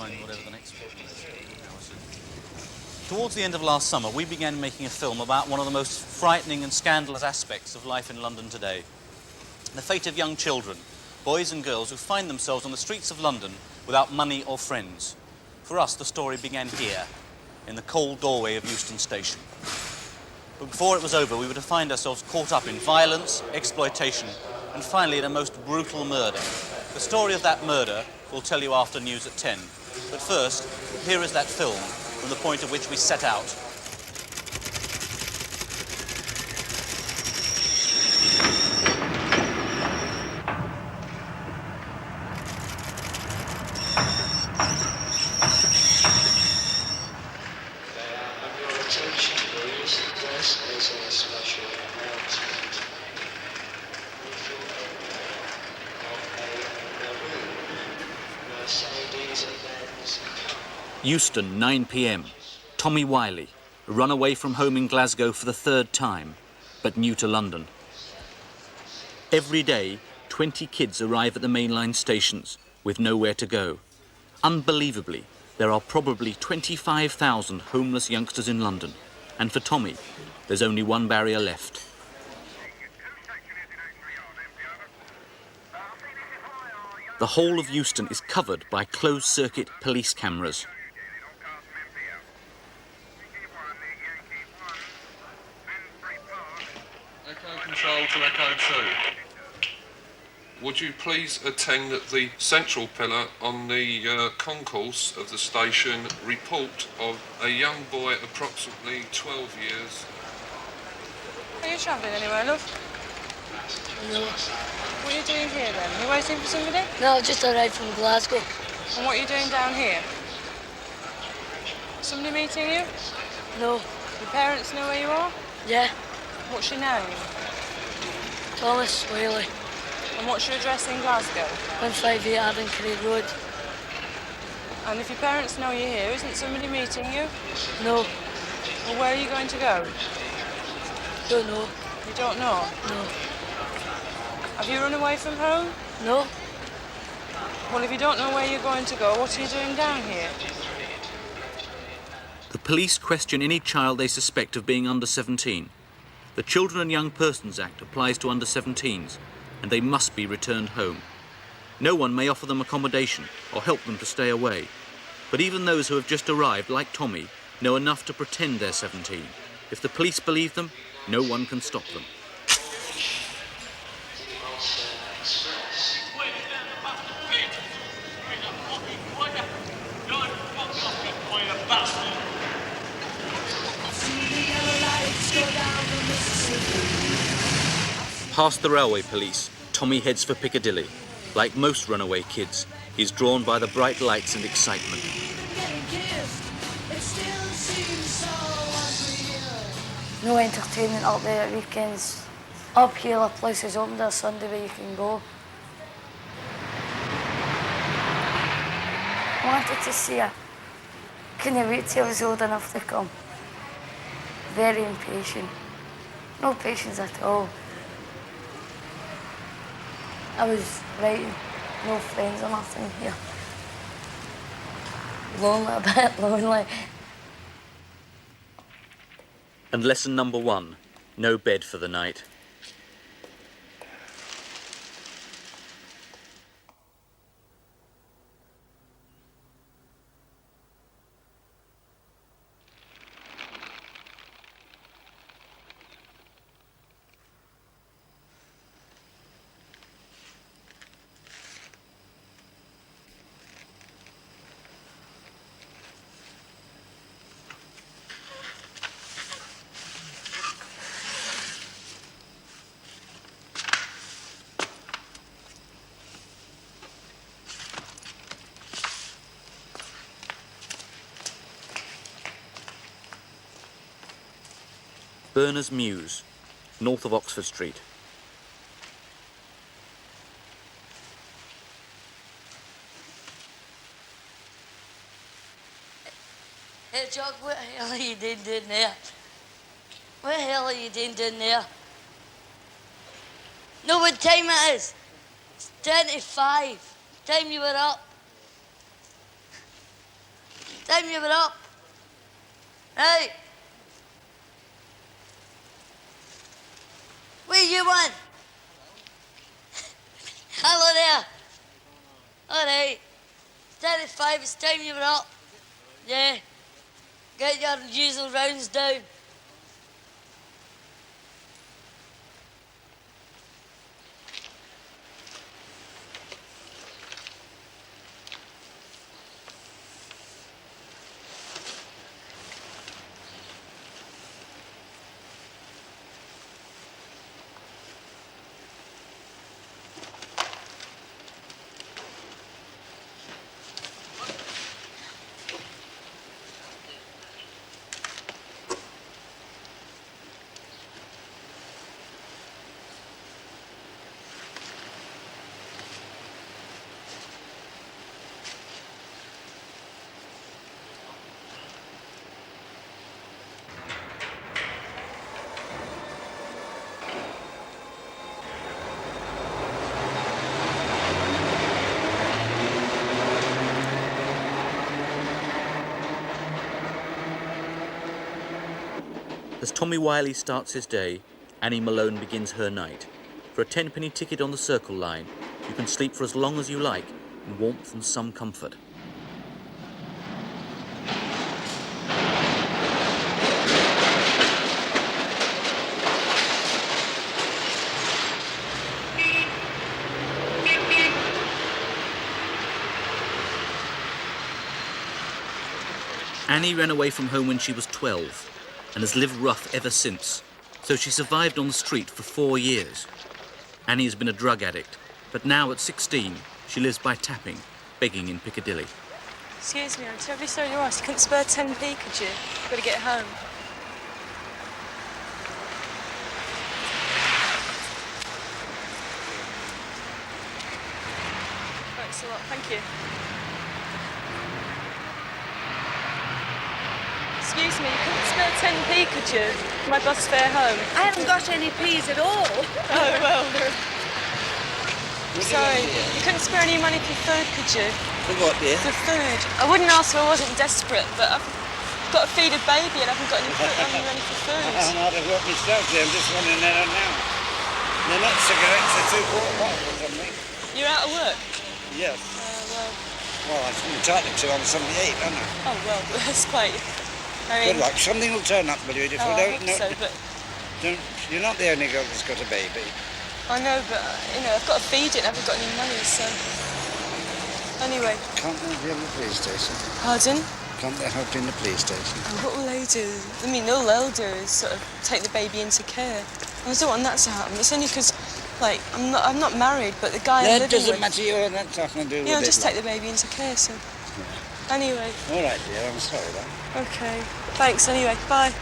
find whatever the next one is. Towards the end of last summer, we began making a film about one of the most frightening and scandalous aspects of life in London today. The fate of young children, boys and girls who find themselves on the streets of London without money or friends. For us, the story began here, in the cold doorway of Euston Station. But before it was over, we were to find ourselves caught up in violence, exploitation, and finally in a most brutal murder. The story of that murder we'll tell you after news at 10. But first, here is that film from the point at which we set out. Euston, 9 p.m. Tommy Wiley, run away from home in Glasgow for the third time, but new to London. Every day, 20 kids arrive at the mainline stations with nowhere to go. Unbelievably, there are probably 25,000 homeless youngsters in London, and for Tommy, there's only one barrier left. The whole of Euston is covered by closed-circuit police cameras. Echo Control to Echo 2. Would you please attend the central pillar on the concourse of the station report of a young boy approximately 12 years. Are you travelling anywhere, love? No. What are you doing here then? Are you waiting for somebody? No, I've just arrived from Glasgow. And what are you doing down here? Somebody meeting you? No. Your parents know where you are? Yeah. What's your name? Thomas Whaley. And what's your address in Glasgow? 158 hardened Road. And if your parents know you're here, isn't somebody meeting you? No. Well, where are you going to go? Don't know. You don't know? No. Have you run away from home? No. Well, if you don't know where you're going to go, what are you doing down here? The police question any child they suspect of being under 17. The Children and Young Persons Act applies to under 17s, and they must be returned home. No one may offer them accommodation or help them to stay away. But even those who have just arrived, like Tommy, know enough to pretend they're 17. If the police believe them, no one can stop them. Past the railway police, Tommy heads for Piccadilly. Like most runaway kids, he's drawn by the bright lights and excitement. No entertainment up there at weekends. Up here, the place is open there Sunday where you can go. I wanted to see her. Couldn't wait till I was old enough to come. Very impatient. No patience at all. I was writing, no friends or nothing here. Lonely, a bit lonely. And lesson number 1, no bed for the night. Berners Mews, north of Oxford Street. Hey, Jock, what the hell are you doing down there? What the hell are you doing down there? Know what time it is? It's 10 to 5. Time you were up. time you were up. Right. Where you want? Hello there. All right. 35, it's time you were up. Yeah. Get your usual rounds down. As Tommy Wiley starts his day, Annie Malone begins her night. For a 10-penny ticket on the Circle line, you can sleep for as long as you like in warmth and some comfort. Annie ran away from home when she was 12 and has lived rough ever since, so she survived on the street for 4 years. Annie has been a drug addict, but now at 16, she lives by tapping, begging in Piccadilly. Excuse me, I'm terribly sorry to ask. You couldn't spare 10p, could you? You've got to get home. Thanks a lot, thank you. Excuse me, you couldn't spare 10p, could you? For my bus fare home. I haven't got any peas at all. Oh, well. Sorry, you couldn't spare any money for food, could you? For what, dear? For food. I wouldn't ask if I wasn't desperate, but I've got to feed a baby and I haven't got any money for food. I'm out of work myself, dear. I'm just running there now. They're not cigarettes, they're 2-quart bottles or something. You're out of work? Yes. Well. Well, I'm entitled to on 78, aren't I? Oh, well, that's quite... Good luck. Something will turn up, will you? If I don't, hope so, but... You're not the only girl that's got a baby. I know, but, I've got to feed it and I haven't got any money, so... Anyway. Can't they help you in the police station? Pardon? Can't they help you in the police station? Oh, what will they do? I mean, all they'll do is sort of take the baby into care. And I don't want that to happen. It's only because, I'm not married, but the guy I'm living with... That doesn't matter. You have nothing to do with it. I'll just take the baby into care, so... Yeah. Anyway. All right, dear. I'm sorry, though. Okay. Thanks, anyway. Bye.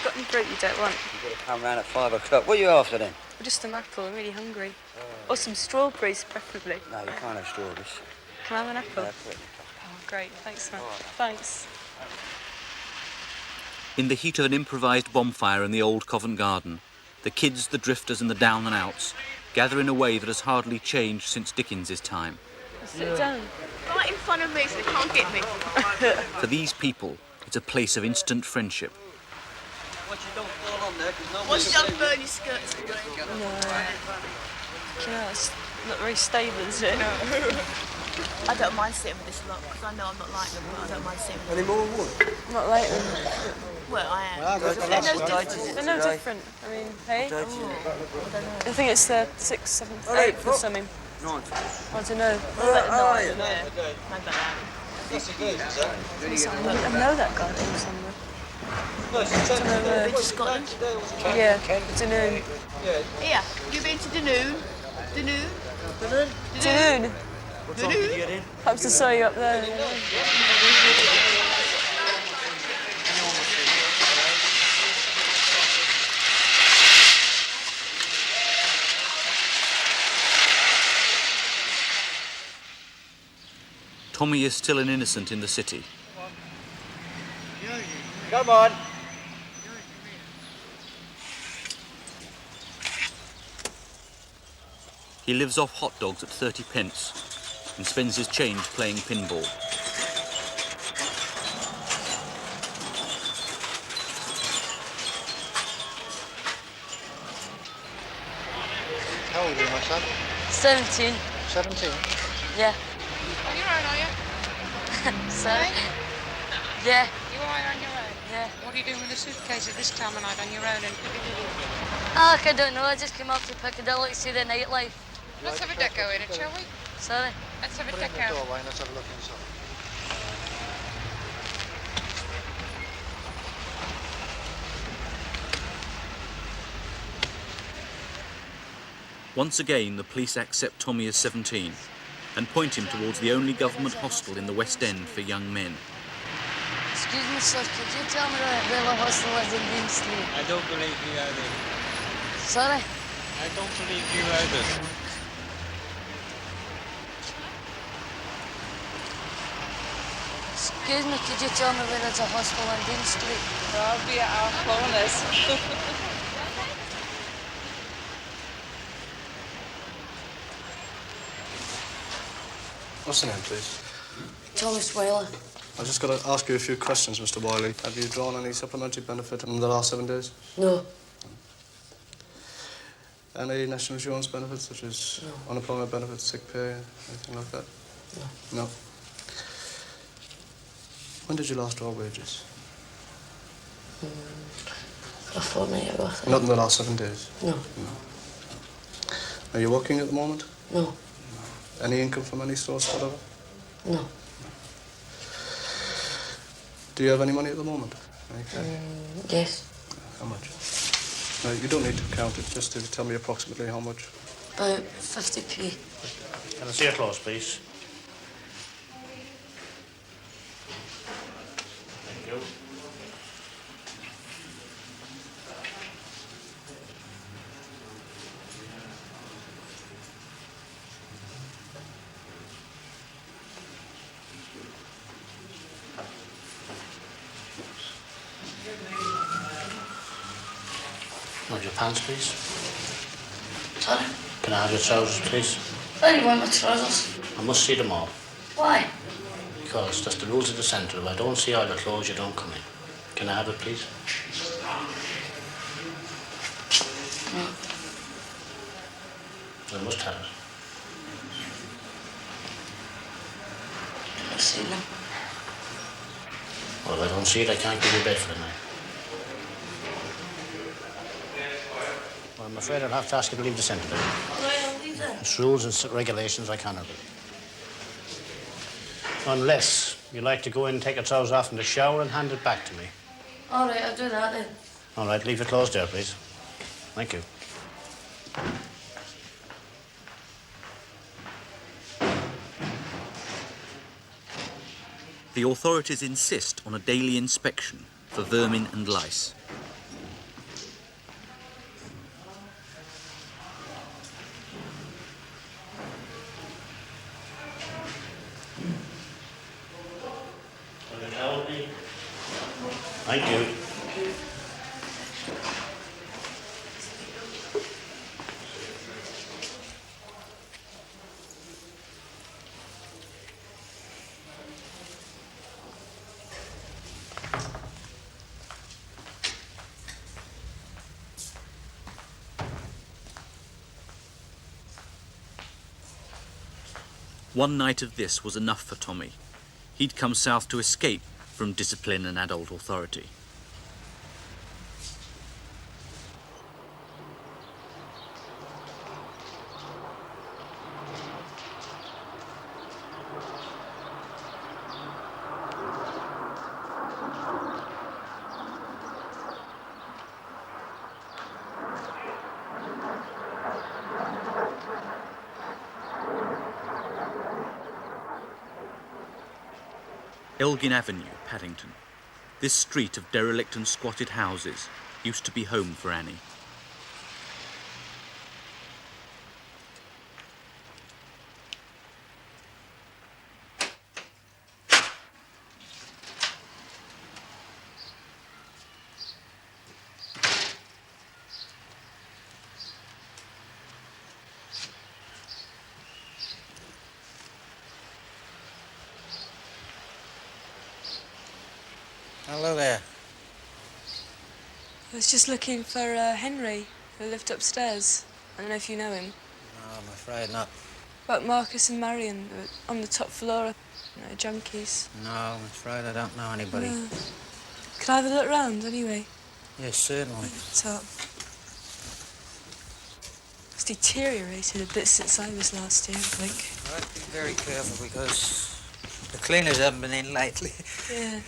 Got any fruit you don't want? You've got to come round at 5 o'clock. What are you after, then? Or just an apple. I'm really hungry. Or some strawberries, preferably. No, you can't have strawberries. Can I have an apple? Yeah, put it in the cup. Oh, great. Thanks, man. All right. Thanks. In the heat of an improvised bonfire in the old Covent Garden, the kids, the drifters and the down and outs gather in a way that has hardly changed since Dickens's time. Sit down. Right in front of me so they can't get me. For these people, it's a place of instant friendship. Watch you don't burn your skirts. No, it's not very stable, is it? I don't mind sitting with this lot because I know I'm not like them, but I don't mind sitting with them. Not like them. Well, I am. They're no different. I mean, hey? I think it's the 6th, 7th, 8th or something. I don't know. I know that guy from somewhere. I don't know where. Scotland? Yeah, Dunoon. Here, you been to Dunoon? Dunoon? Dunoon. Perhaps I saw you up there. Tommy is still an innocent in the city. Come on. He lives off hot dogs at 30 pence and spends his change playing pinball. How old are you, my son? 17. 17? Yeah. On your own, are you? Sorry. Hey? Yeah. You are on your own? Yeah. What are you doing with a suitcase at this time of night on your own? And Oh, I don't know. I just came up to Piccadilly to see the nightlife. let's have a deco in it, shall we? Sorry. Let's have a Put it in the deco. doorway and let's have a look inside. Once again, the police accept Tommy as 17 and point him towards the only government hostel in the West End for young men. Excuse me, sir. Could you tell me where the hostel is in Dean Street? I don't believe you either. Sorry. I don't believe you either. Excuse me, could you tell me where there's a hostel on Dean Street? I'll be at our corners. What's the name, please? Thomas Whaler. I've just got to ask you a few questions, Mr. Wiley. Have you drawn any supplementary benefit in the last 7 days? No. Any national insurance benefits, such as unemployment benefits, sick pay, anything like that? No. When did you last draw wages? A fortnight ago. Not in the last 7 days? No. Are you working at the moment? No. Any income from any source, whatever? No. Do you have any money at the moment? Any cash? Yes. How much? No, you don't need to count it, just to tell me approximately how much. About 50p. Can I see your clothes, please? Thank you. Have your pants, please? Sorry? Can I have your trousers, please? Why do you want my trousers? I must see them all. Why? Because that's the rules of the centre. If I don't see all your clothes, you don't come in. Can I have it, please? No. I must have it. Can't see them. Well, if I don't see it, I can't give you a bed for the night. Well, I'm afraid I'll have to ask you to leave the centre. All right, I'll leave then. It's rules and regulations I cannot do. Unless you like to go in, take your trousers off in the shower and hand it back to me. All right, I'll do that then. All right, leave your clothes there, please. Thank you. The authorities insist on a daily inspection for vermin and lice. Thank you. One night of this was enough for Tommy. He'd come south to escape from discipline and adult authority. Elgin Avenue, Paddington. This street of derelict and squatted houses used to be home for Annie. Hello there. I was just looking for Henry, who lived upstairs. I don't know if you know him. No, I'm afraid not. But Marcus and Marion on the top floor, junkies. No, I'm afraid I don't know anybody. No. Could I have a look round, anyway? Yes, certainly. Top. It's deteriorated a bit since I was last here, I think. Right, be very careful because the cleaners haven't been in lately. Yeah.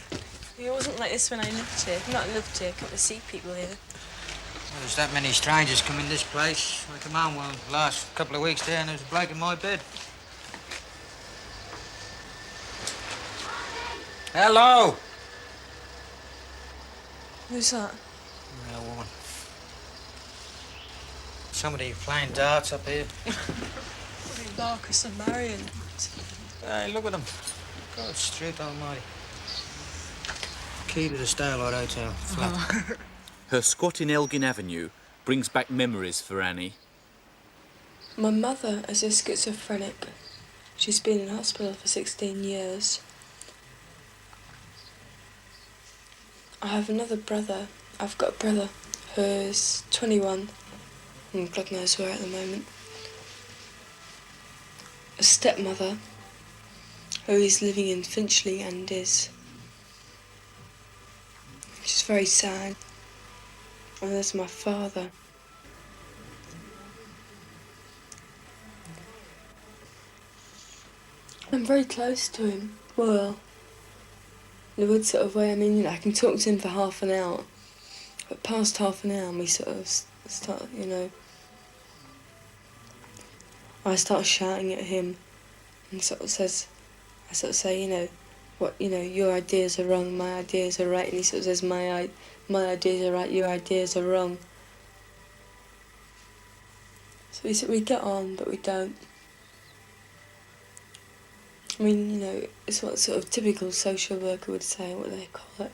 It wasn't like this when I lived here. Not lived here, come to see people here. Well, there's that many strangers come in this place. I come home one last couple of weeks there and there was a bloke in my bed. Hello! Who's that? A woman. Somebody playing darts up here. Marcus and Marion. Hey, look at them. God, straight almighty. Key to the Starlight Hotel flat. Her squat in Elgin Avenue brings back memories for Annie. My mother is a schizophrenic. She's been in hospital for 16 years. I have another brother. I've got a brother who's 21, and God knows where at the moment. A stepmother who is living in Finchley and is. She's very sad. And there's my father. I'm very close to him. Well, in a good sort of way. I mean, I can talk to him for half an hour. But past half an hour, we sort of start, I start shouting at him and I sort of say, your ideas are wrong, my ideas are right. And he sort of says, my ideas are right, your ideas are wrong. So we get on, but we don't. I mean, it's what sort of typical social worker would say, what do they call it?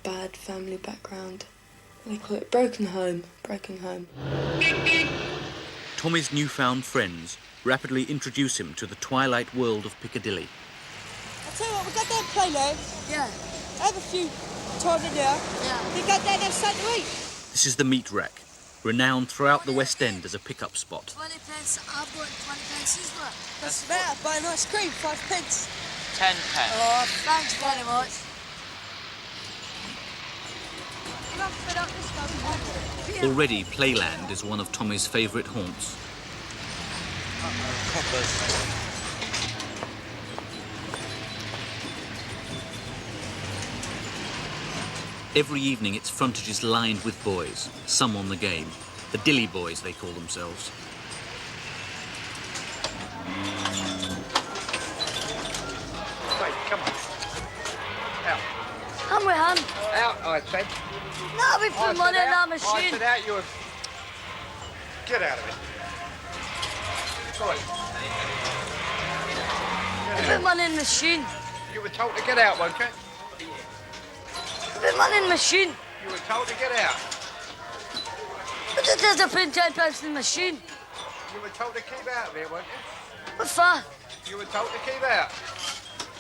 Bad family background. They call it broken home. Tommy's newfound friends rapidly introduce him to the twilight world of Piccadilly. I'll tell you what, we got down Play-Doh. Yeah. I have a few time in there. Yeah. We got down there something to eat. This is the Meat Rack, renowned throughout the West End as a pickup spot. 20 pence, I've got 20 pence as well. That's about buy an ice cream, 5 pence. 10 pence. Oh, thanks very much. Already, Playland is one of Tommy's favourite haunts. Every evening, its frontage is lined with boys, some on the game. The Dilly Boys, they call themselves. Wait, come on. Out. Come with him. Out, I said. No, we put money in our I machine. said out, you were... Get out of it. Go on. We put money in the machine. You were told to get out, weren't you? We put money in the machine. You were told to get out. But there's a put 10 pence in the machine. You were told to keep out of here, weren't you? What for? You were told to keep out.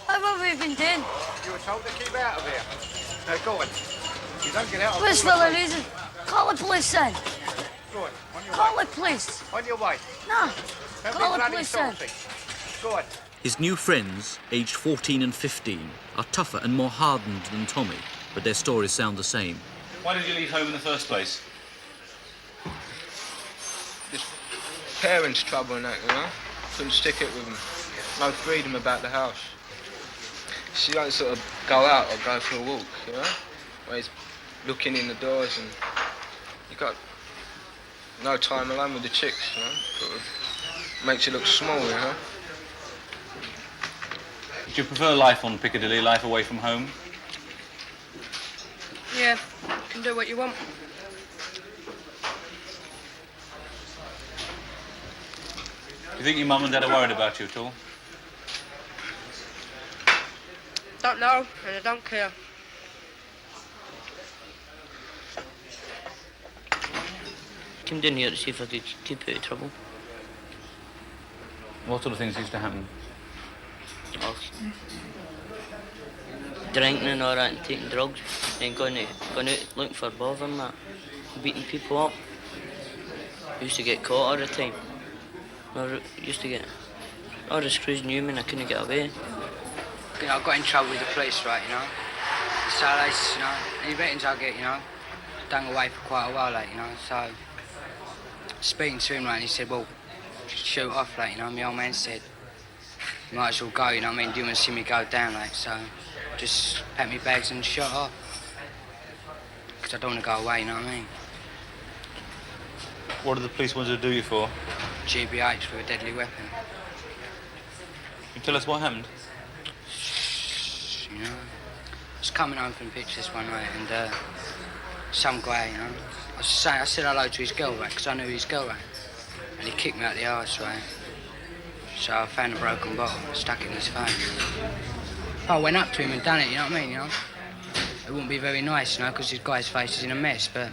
What have we been doing? You were told to keep out of here. Now go on. You don't get out. Where's the reason? Call the police then. Go on your Call way. the police. On your way. No. Don't Call be the bloody police then. salty. Go on. His new friends, aged 14 and 15, are tougher and more hardened than Tommy, but their stories sound the same. Why did you leave home in the first place? Just parents' trouble and that, Couldn't stick it with them. No freedom about the house. She don't sort of go out or go for a walk, Always looking in the doors and you got no time alone with the chicks, Sort of makes you look small, Do you prefer life on Piccadilly, life away from home? Yeah, you can do what you want. Do you think your mum and dad are worried about you at all? Don't know, and I don't care. Came down here to see if I could keep out of trouble. What sort of things used to happen? of drinking and all that and taking drugs, and going out looking for bother and that, beating people up. Used to get caught all the time. I used to get all the screws knew me and I couldn't get away. You know, I got in trouble with the police, right, you know. So they, you know, he reckons I'll get, you know, done away for quite a while, like, you know. So speaking to him, like, and he said, well, shoot off, like, you know. My old man said, you might as well go, you know what I mean? Do you want to see me go down, like, so just packed my bags and shot off. Because I don't want to go away, you know what I mean? What did the police want to do you for? GBH with a deadly weapon. Can you tell us what happened? You know, I was coming home from pictures one night and some guy, you know, I said hello to his girl, right, because I knew his girl, right, and he kicked me out the arse, right. So I found a broken bottle, stuck it in his face. I went up to him and done it, you know what I mean, you know. It wouldn't be very nice, you know, because this guy's face is in a mess, but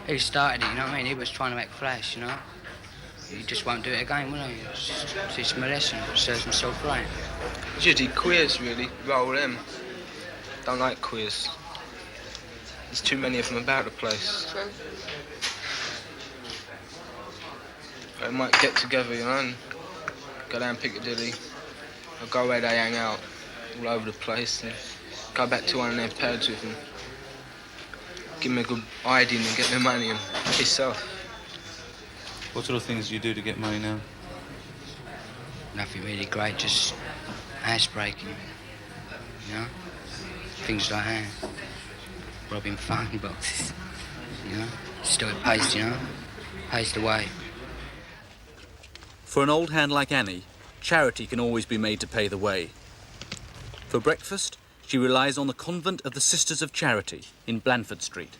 he started it, you know what I mean? He was trying to act flash, you know. He just won't do it again, will he? It's my lesson, serves himself right. Usually queers, really, roll them. Don't like queers. There's too many of them about the place. True. They might get together, you know, and go down Piccadilly, or go where they hang out, all over the place, and go back to one of their pads with them. Give them a good hiding and get their money and piss off. What sort of things do you do to get money now? Nothing really great, just house breaking, you know? Things like that. Robbing phone boxes, you know? Still it pays, you know? Pays the way. For an old hand like Annie, charity can always be made to pay the way. For breakfast, she relies on the Convent of the Sisters of Charity in Blandford Street.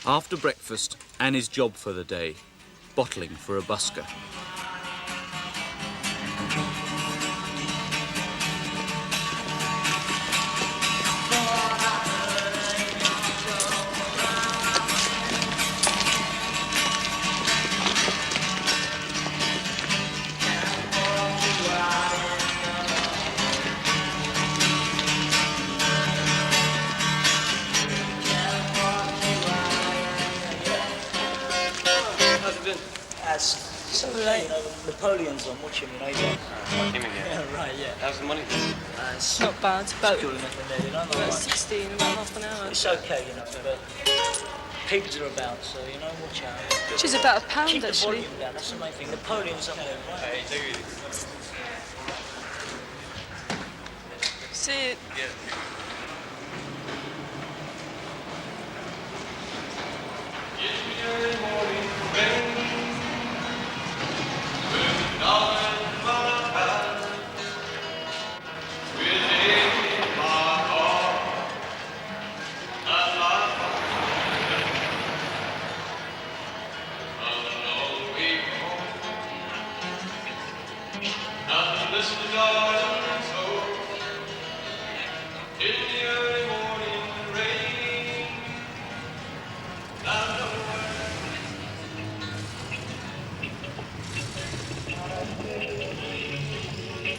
After breakfast, Annie's job for the day, bottling for a busker. So, you know, Napoleon's on, watch him, you know, he's on. Him again? Yeah, right, yeah. How's the money? It's Not bad, but cool enough in there, you know, about 60 in about half an hour. it's okay, you know, but pigs are about, so, you know, watch out. Which is about £1, Keep the actually. volume down, that's the main thing. Napoleon's up there, right? See it.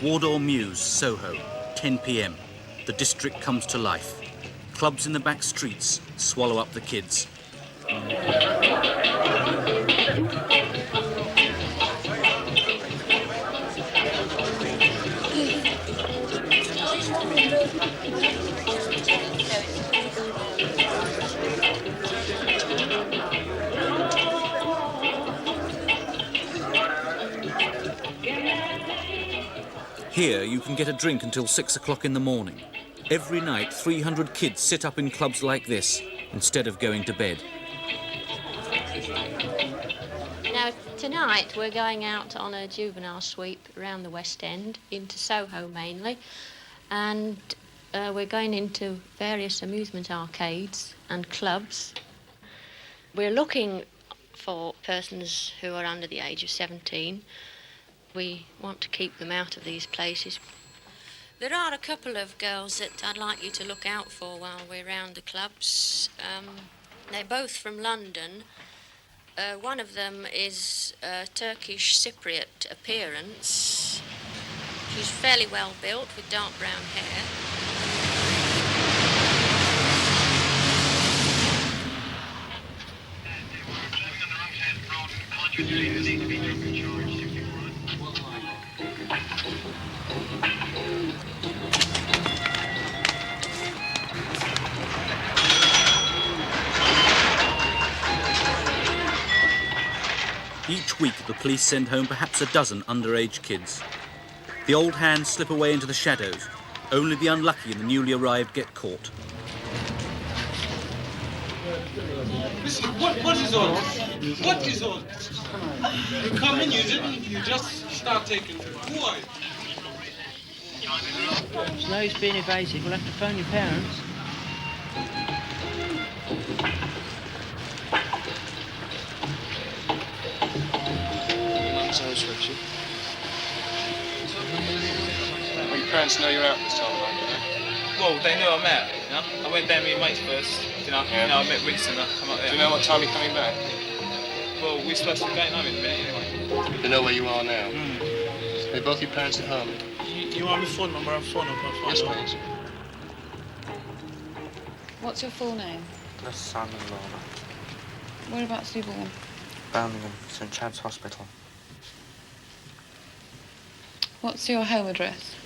Wardour Mews, Soho, 10 p.m. The district comes to life. Clubs in the back streets swallow up the kids. Here you can get a drink until 6 o'clock in the morning. Every night 300 kids sit up in clubs like this instead of going to bed. Now tonight we're going out on a juvenile sweep around the West End, into Soho mainly, and we're going into various amusement arcades and clubs. We're looking for persons who are under the age of 17. We want to keep them out of these places. There are a couple of girls that I'd like you to look out for while we're around the clubs. They're both from London. One of them is Turkish Cypriot appearance. She's fairly well built with dark brown hair. Each week the police send home perhaps a dozen underage kids. The old hands slip away into the shadows. Only the unlucky and the newly arrived get caught. What is all this? What is all this? You come in, you just start taking food. Who are you? No use being evasive. We'll have to phone your parents. Mum's house, Richie. Well, your parents know you're out this time of night, do they? Well, they know I'm out, you know. I went down with my mates first, you know, I met Winston, I come up there. Do you know what time you're coming back? Well, we're supposed to be going home in a minute anyway. You know where you are now? Are both your parents at home? You want my phone number? I'll phone up. Yes, please. What's your full name? That's Simon Lawler. Whereabouts were you born? Birmingham, St Chad's Hospital. What's your home address?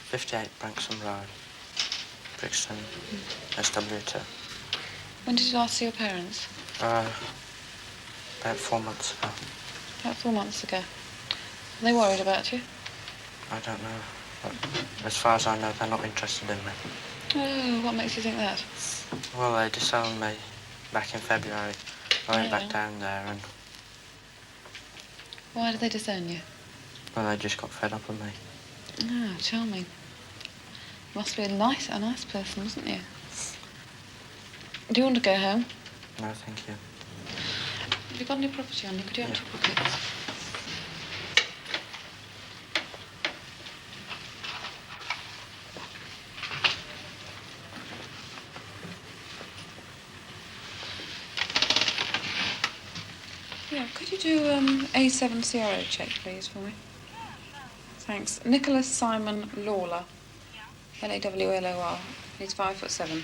58 Branksome Road, Brixton, SW2. When did you last see your parents? About 4 months ago. About 4 months ago. Are they worried about you? I don't know. But as far as I know, they're not interested in me. Oh, what makes you think that? Well, they disowned me back in February. I went back down there and... Why did they disown you? Well, they just got fed up with me. Oh, charming. You must be a nice person, wasn't you? Do you want to go home? No, thank you. Have you got any property on you? Could you empty your pockets? Yeah, could you do A7 CRO check, please, for me? Thanks. Nicholas Simon Lawler. Lawlor. He's 5'7".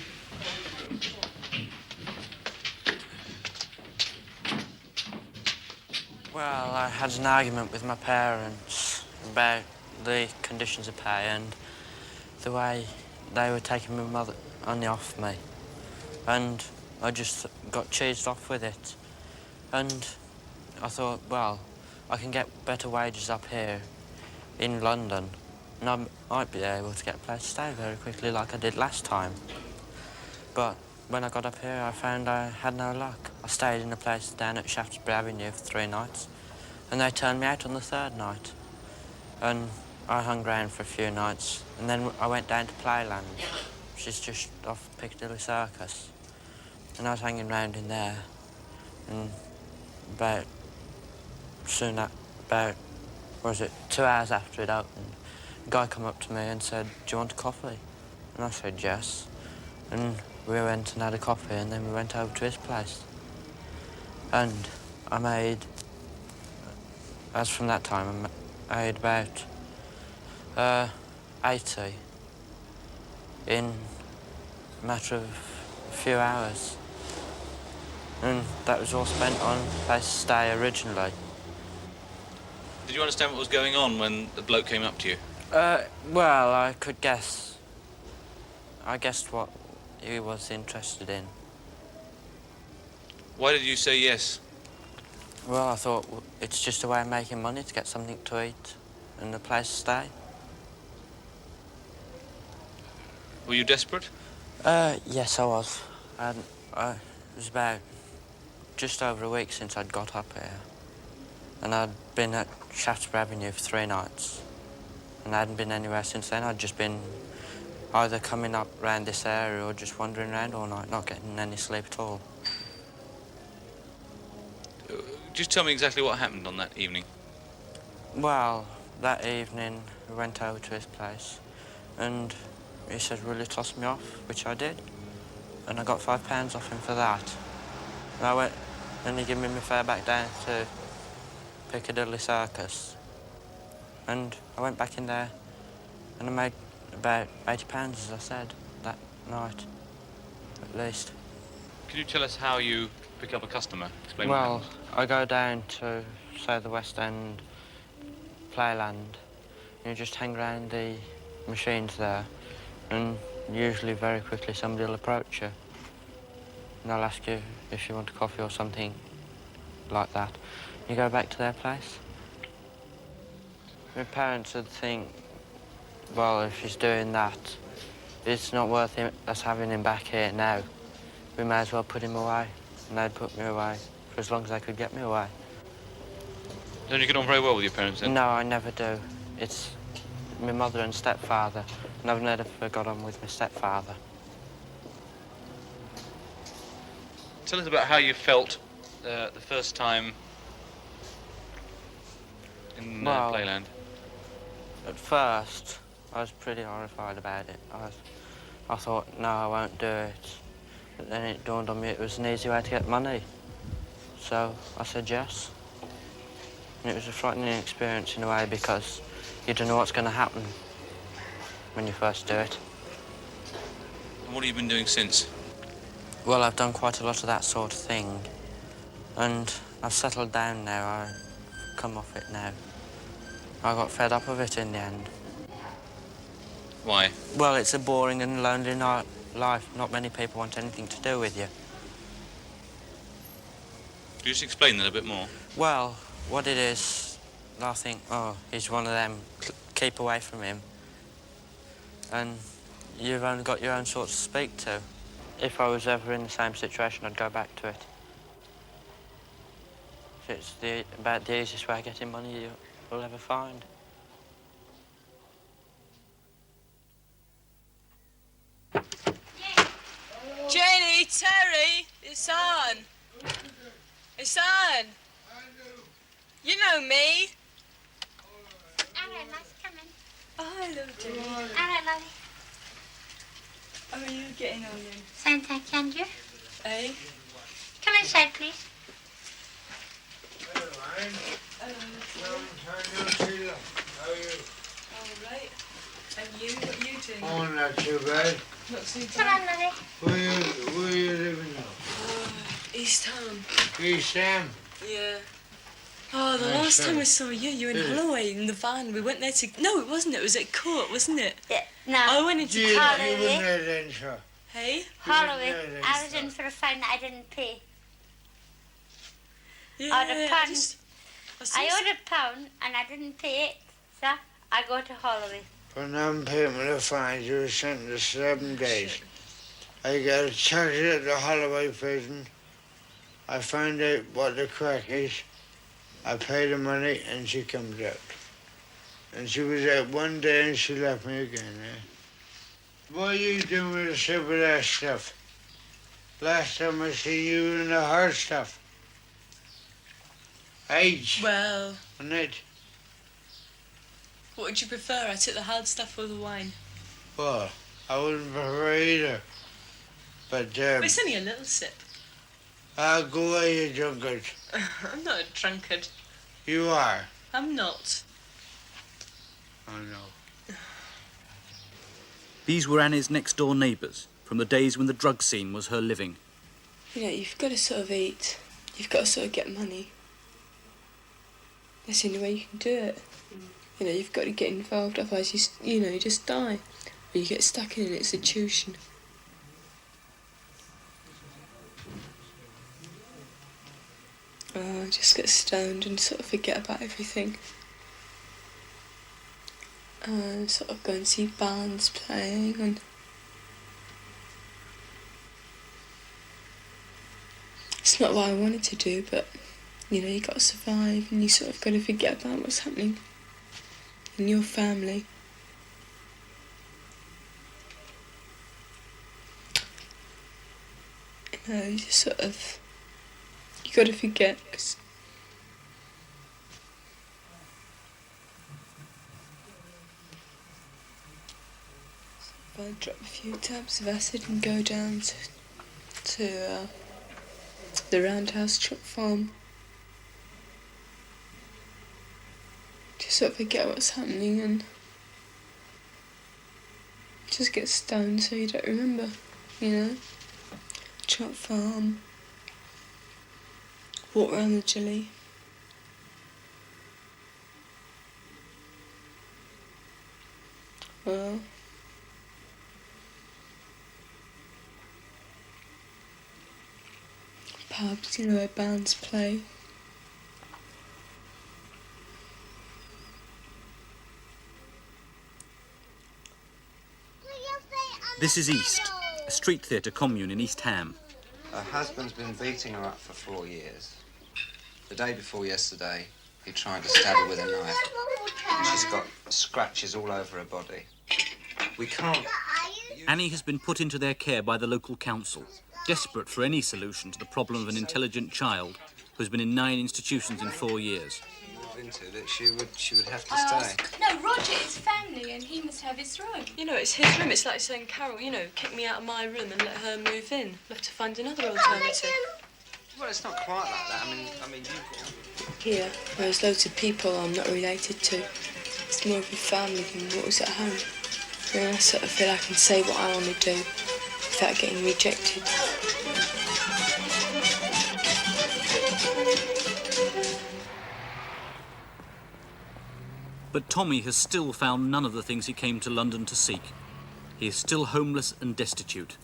Well, I had an argument with my parents about the conditions of pay and the way they were taking my money off me. And I just got cheesed off with it. And I thought, well, I can get better wages up here in London, and I might be able to get a place to stay very quickly like I did last time. But when I got up here, I found I had no luck. I stayed in a place down at Shaftesbury Avenue for 3 nights, and they turned me out on the 3rd night. And I hung around for a few nights, and then I went down to Playland, which is just off Piccadilly Circus. And I was hanging around in there, and about 2 hours after it opened, a guy come up to me and said, "Do you want a coffee?" And I said yes. And we went and had a coffee, and then we went over to his place. And I made, as from that time, I made about 80 in a matter of a few hours. And that was all spent on place to stay originally. Did you understand what was going on when the bloke came up to you? Well, I could guess. I guessed what he was interested in. Why did you say yes? Well, I thought it's just a way of making money to get something to eat and a place to stay. Were you desperate? Yes, I was. It was about just over a week since I'd got up here. And I'd been at Shaftesbury Avenue for 3 nights. And I hadn't been anywhere since then. I'd just been either coming up round this area or just wandering around all night, not getting any sleep at all. Just tell me exactly what happened on that evening. Well, that evening we went over to his place And he said, will you toss me off? Which I did. And I got £5 off him for that. And I went, and he gave me my fare back down to Piccadilly Circus. And I went back in there and I made about £80, as I said, that night, at least. Can you tell us how you become a customer? Explain Well, what happened. I go down to, say, the West End Playland. You just hang around the machines there, and usually very quickly somebody will approach you. And they'll ask you if you want a coffee or something like that. You go back to their place. My parents would think, well, if he's doing that, it's not worth us having him back here now. We may as well put him away. And they'd put me away for as long as they could get me away. Don't you get on very well with your parents then? No, I never do. It's my mother and stepfather, and I've never got on with my stepfather. Tell us about how you felt the first time in Playland. At first, I was pretty horrified about it. I thought, no, I won't do it. But then it dawned on me it was an easy way to get money. So I said yes. And it was a frightening experience in a way because you don't know what's going to happen when you first do it. And what have you been doing since? Well, I've done quite a lot of that sort of thing. And I've settled down now. I've come off it now. I got fed up of it in the end. Why? Well, it's a boring and lonely life. Not many people want anything to do with you. Could you just explain that a bit more? Well, what it is, I think, oh, he's one of them, keep away from him. And you've only got your own sort to speak to. If I was ever in the same situation, I'd go back to it. It's about the easiest way of getting money you'll ever find. Jenny, Terry, it's on. It's on. You know me. Hello, nice coming. Oh, hello, Jenny. Hello, lovely. How are you getting on then? Same, thank you, and you? Eh? Come inside, please. All right. And you, what are you doing? Oh, not too bad. Not too bad. Come on, lovely. Where you living now? East Ham. East Ham? Yeah. Oh, the last time I saw you were in Holloway in the van. We went there to... No, it wasn't. It was at court, wasn't it? Yeah, no. I went into You court. weren't there then, sir. Hey? Holloway. I was in for a fine that I didn't pay. Yeah, I owed a pound. I I owed £1 and I didn't pay it, so I go to Holloway. For non-payment of fines, you were sentenced to 7 days. I got a taxi at the Holloway prison. I found out what the crack is. I paid the money and she comes out. And she was out 1 day and she left me again, eh? What are you doing with the stupid ass stuff? Last time I seen you in the hard stuff. Age. Well, And it. what would you prefer? I took the hard stuff or the wine? Well, I wouldn't prefer either. But, It's only a little sip. I'll go away, you drunkard. I'm not a drunkard. You are. I'm not. I know. These were Annie's next-door neighbours from the days when the drug scene was her living. You know, you've got to sort of eat. You've got to sort of get money. That's the only way you can do it. You know, you've got to get involved, otherwise you just die. Or you get stuck in an institution. Just get stoned and sort of forget about everything. Sort of go and see bands playing and... It's not what I wanted to do, but, you know, you got to survive and you sort of got to forget about what's happening in your family. You know, you just sort of... You got to forget, 'cause I'd drop a few tabs of acid and go down to the Roundhouse Truck Farm. Just sort of forget what's happening and just get stoned so you don't remember, you know? Truck Farm. Walk around the Gilly. Well, pubs, you know, where bands play. This is East, a street theatre commune in East Ham. Her husband's been beating her up for 4 years. The day before yesterday, he tried to stab her with a knife. And she's got scratches all over her body. We can't... Annie has been put into their care by the local council, desperate for any solution to the problem of an intelligent child who's been in 9 institutions in 4 years. Into that she would have to stay. No, Roger is family and he must have his room. You know, it's his room. It's like saying, Carol, you know, kick me out of my room and let her move in. We'll have to find another alternative. Well, it's not quite like that. I mean, you... Here, where there's loads of people I'm not related to. It's more of a family than what was at home. And I sort of feel I can say what I want to do without getting rejected. But Tommy has still found none of the things he came to London to seek. He is still homeless and destitute.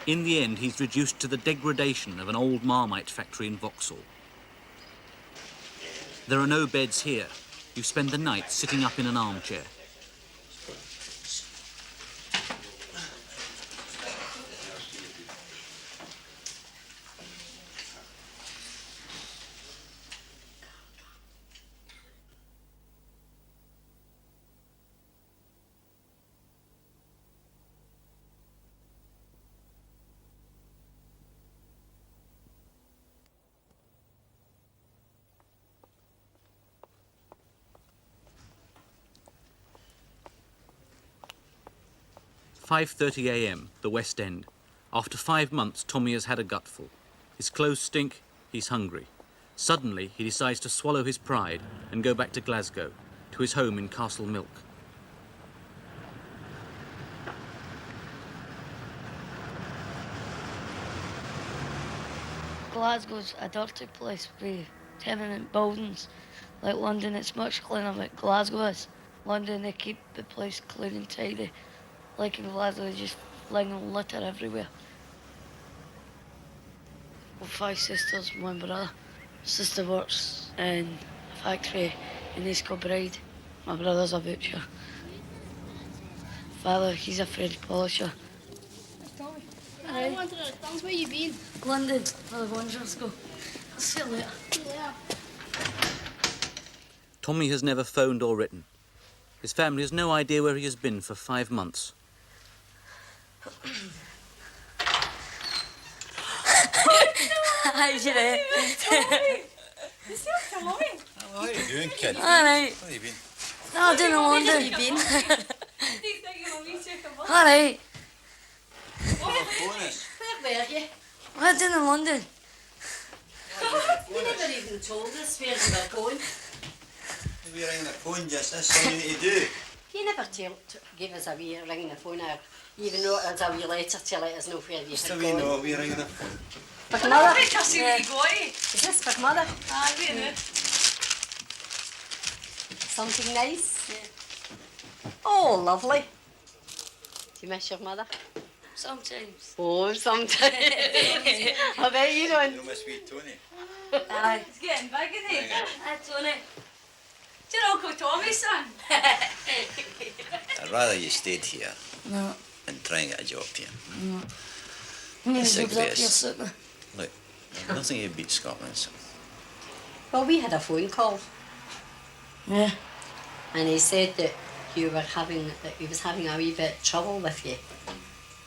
In the end, he's reduced to the degradation of an old Marmite factory in Vauxhall. There are no beds here. You spend the night sitting up in an armchair. "5:30 a.m, the West End. After 5 months, Tommy has had a gutful. His clothes stink, he's hungry. Suddenly, he decides to swallow his pride and go back to Glasgow, to his home in Castle Milk. Glasgow's a dirty place with tenement buildings. Like London, it's much cleaner than Glasgow is. London, they keep the place clean and tidy. Like in Glasgow, they just fling litter everywhere. We're 5 sisters, 1 brother. Sister works in a factory in East Kilbride. My brother's a butcher. Father, he's a French polisher. I wanted to tell us where you been. London, for the Wanderers go. I'll see you later. Yeah. Tommy has never phoned or written. His family has no idea where he has been for 5 months. Hi, Jenny. How are you doing, kid? All right. Where have you been? No, I didn't London. Where have you been? All right. Where were you? I didn't London. You never even told us where you were going. Maybe you're ringing the phone just. That's something you need to do. You never gave us a wee ring the phone or even wrote us a wee letter to let us know where you Just had a wee gone. note, wee ringing the phone. Big mother? Yeah. Is this Big Mother? Ah, really? Something nice? Yeah. Oh, lovely. Do you miss your mother? Sometimes. Oh, sometimes. I bet you don't. You must be Tony. Aye. It's getting big, isn't it? Hi, Tony. Do you know Uncle Tommy's son? I'd rather you stayed here No. and try and get a job here. No. Many It's jobs up here, Grace. certainly. Look, nothing you beat Scotland, so. Well, we had a phone call. Yeah. And he said that he was having a wee bit of trouble with you.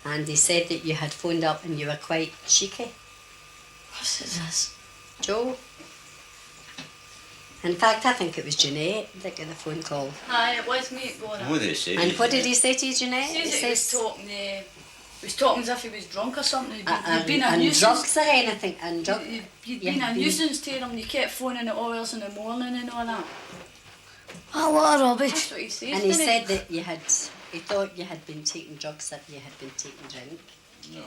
And he said that you had phoned up and you were quite cheeky. What's this? Joe? In fact, I think it was Jeanette that got the phone call. Aye, it was me going on. What did he say? And what did he say to you, Jeanette? He says he was talking as if he was drunk or something. He'd been a and nuisance. drugs or anything, and drugs. You'd been a nuisance to him. You kept phoning at hours in the morning and all that. A lot of rubbish. That's what he says. And he didn't said that he thought you had been taking drugs, that you had been taking drink. No.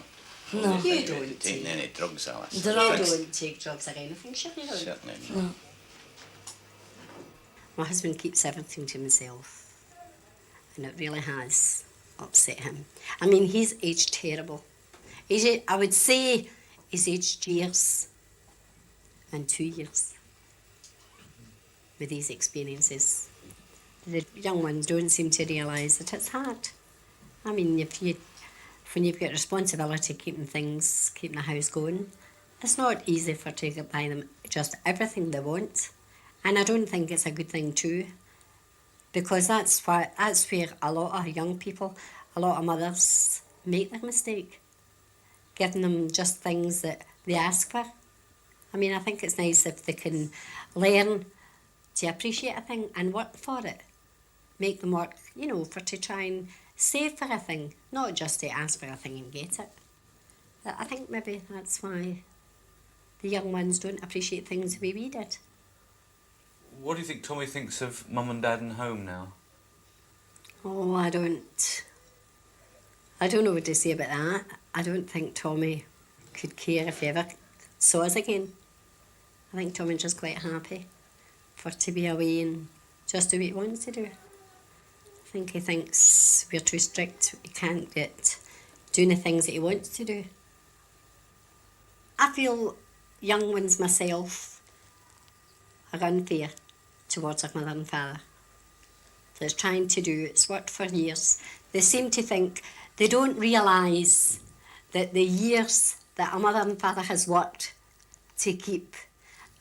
No, you You've don't taken take. any drugs, Alice. You don't take drugs or anything, sure you don't. Certainly not. No. My husband keeps everything to himself, and it really has upset him. I mean, he's aged terrible. I would say he's aged years and 2 years with these experiences. The young ones don't seem to realise that it's hard. I mean, when you've got responsibility keeping the house going, it's not easy to buy them just everything they want. And I don't think it's a good thing too, because that's where a lot of young people, a lot of mothers make their mistake, giving them just things that they ask for. I mean, I think it's nice if they can learn to appreciate a thing and work for it. Make them work, to try and save for a thing, not just to ask for a thing and get it. I think maybe that's why the young ones don't appreciate things the way we did. What do you think Tommy thinks of Mum and Dad and home now? Oh, I don't know what to say about that. I don't think Tommy could care if he ever saw us again. I think Tommy's just quite happy to be away and just do what he wants to do. I think he thinks we're too strict. He can't get doing the things that he wants to do. I feel young ones myself are unfair towards their mother and father. They're trying to do, it's worked for years. They seem to think, they don't realise that the years that a mother and father has worked to keep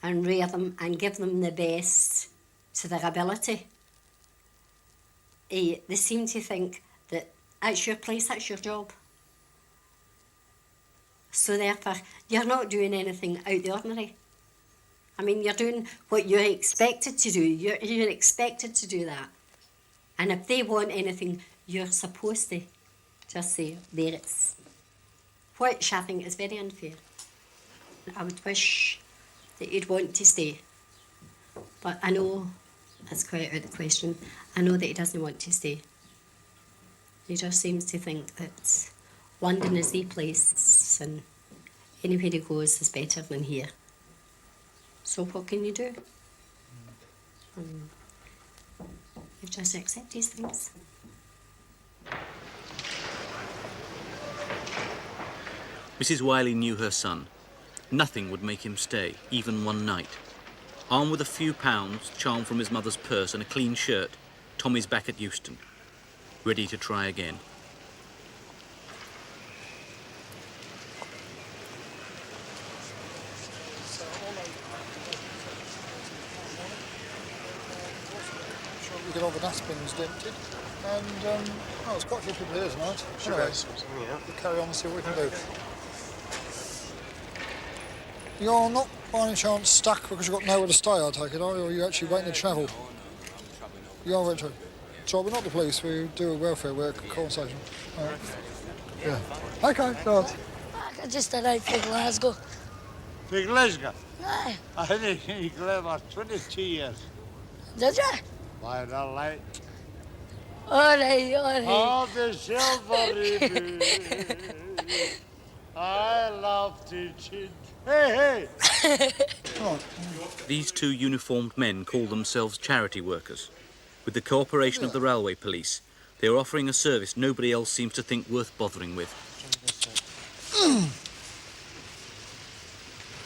and rear them and give them the best to their ability, they seem to think that that's your place, that's your job. So therefore, you're not doing anything out of the ordinary. I mean, you're doing what you're expected to do. You're expected to do that. And if they want anything, you're supposed to just say, there it is. Which I think is very unfair. I would wish that you'd want to stay. But I know that's quite out of the question. I know that he doesn't want to stay. He just seems to think that London is the place and anywhere he goes is better than here. So what can you do? You just accept these things. Mrs. Wiley knew her son. Nothing would make him stay, even one night. Armed with a few pounds, charmed from his mother's purse and a clean shirt, Tommy's back at Euston, ready to try again. We get all the dustbins emptied, and there's quite a few people here tonight. Anyway, we'll carry on and see what we can do. You're not by any chance stuck because you've got nowhere to stay, I take it, are you? Or are you actually waiting to travel? You are waiting to. So we're not the police, we do welfare work, conversation. All right. Yeah. Okay, go on. I just arrived from Glasgow. To Glasgow? Aye. I think you live 22 years. Did you? By the light. All right. Of the silvery blue, I love teaching. Hey! These two uniformed men call themselves charity workers. With the cooperation of the railway police, they are offering a service nobody else seems to think worth bothering with.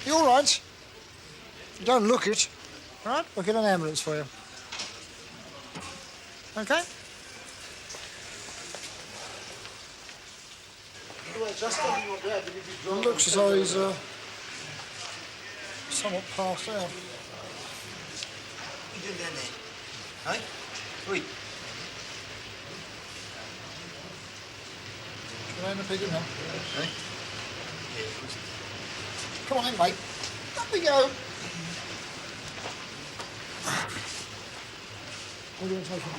You all right? You don't look it. All right, we'll get an ambulance for you. Okay? It looks as though he's somewhat passed out. You doing down there? Hey? Oi. Can I end the pig in now? Hey? Come on in, mate. Up we go. All the information.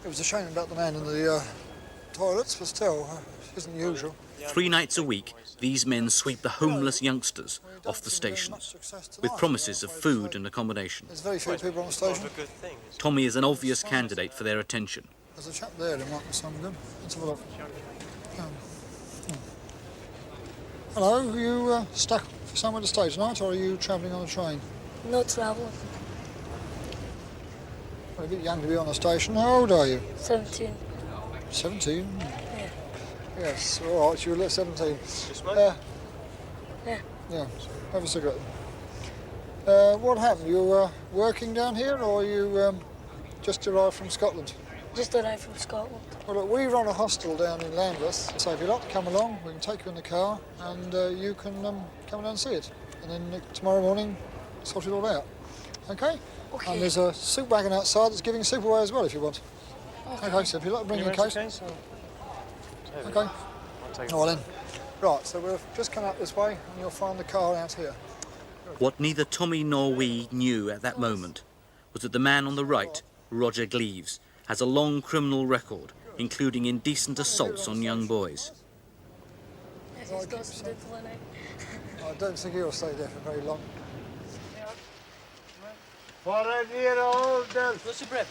It was a shame about the man in the toilets, but still, it isn't usual. 3 nights a week, these men sweep the homeless youngsters off the stations, with promises of food and accommodation. There's very few people on the station. Tommy is an obvious candidate for their attention. There's a chap there, there might be some good. Let's have a look. Hello, are you stuck for somewhere to stay tonight, or are you travelling on a train? No travelling. Well, a bit young to be on the station. How old are you? 17. 17? Yeah. Yes, all right, you're 17. Yeah. Yeah, have a cigarette. What happened? You were working down here, or you just arrived from Scotland? Just arrived from Scotland. Well, look, we run a hostel down in Lambeth, so if you'd like to come along, we can take you in the car, and you can come down and see it. And then tomorrow morning, sort it all out. Okay? Okay. And there's a soup wagon outside that's giving soup away as well, if you want. Okay, so if you'd like to bring your case. Okay. All right then. Right, so we'll just come up this way, and you'll find the car out here. What neither Tommy nor we knew at that moment was that the man on the right, Roger Gleaves, has a long criminal record, including indecent assaults on young boys. I don't think he'll stay there for very long. For a dear old What's the bread?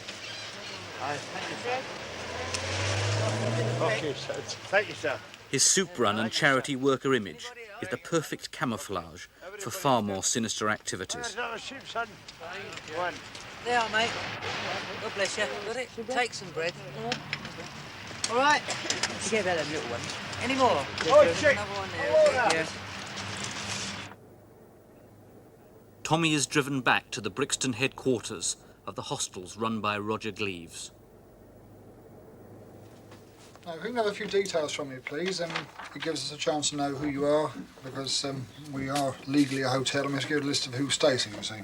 Thank you, sir. Thank you, sir. His soup run and charity worker image is the perfect camouflage for far more sinister activities. One. There, mate. God bless you. Got it? Take some bread. All right. Forget about them little ones. Any more? Oh, check. Another one there. Yeah. Tommy is driven back to the Brixton headquarters of the hostels run by Roger Gleaves. Now, if we can have a few details from you, please, and it gives us a chance to know who you are, because we are legally a hotel, and we have to give a list of who stays here, you see.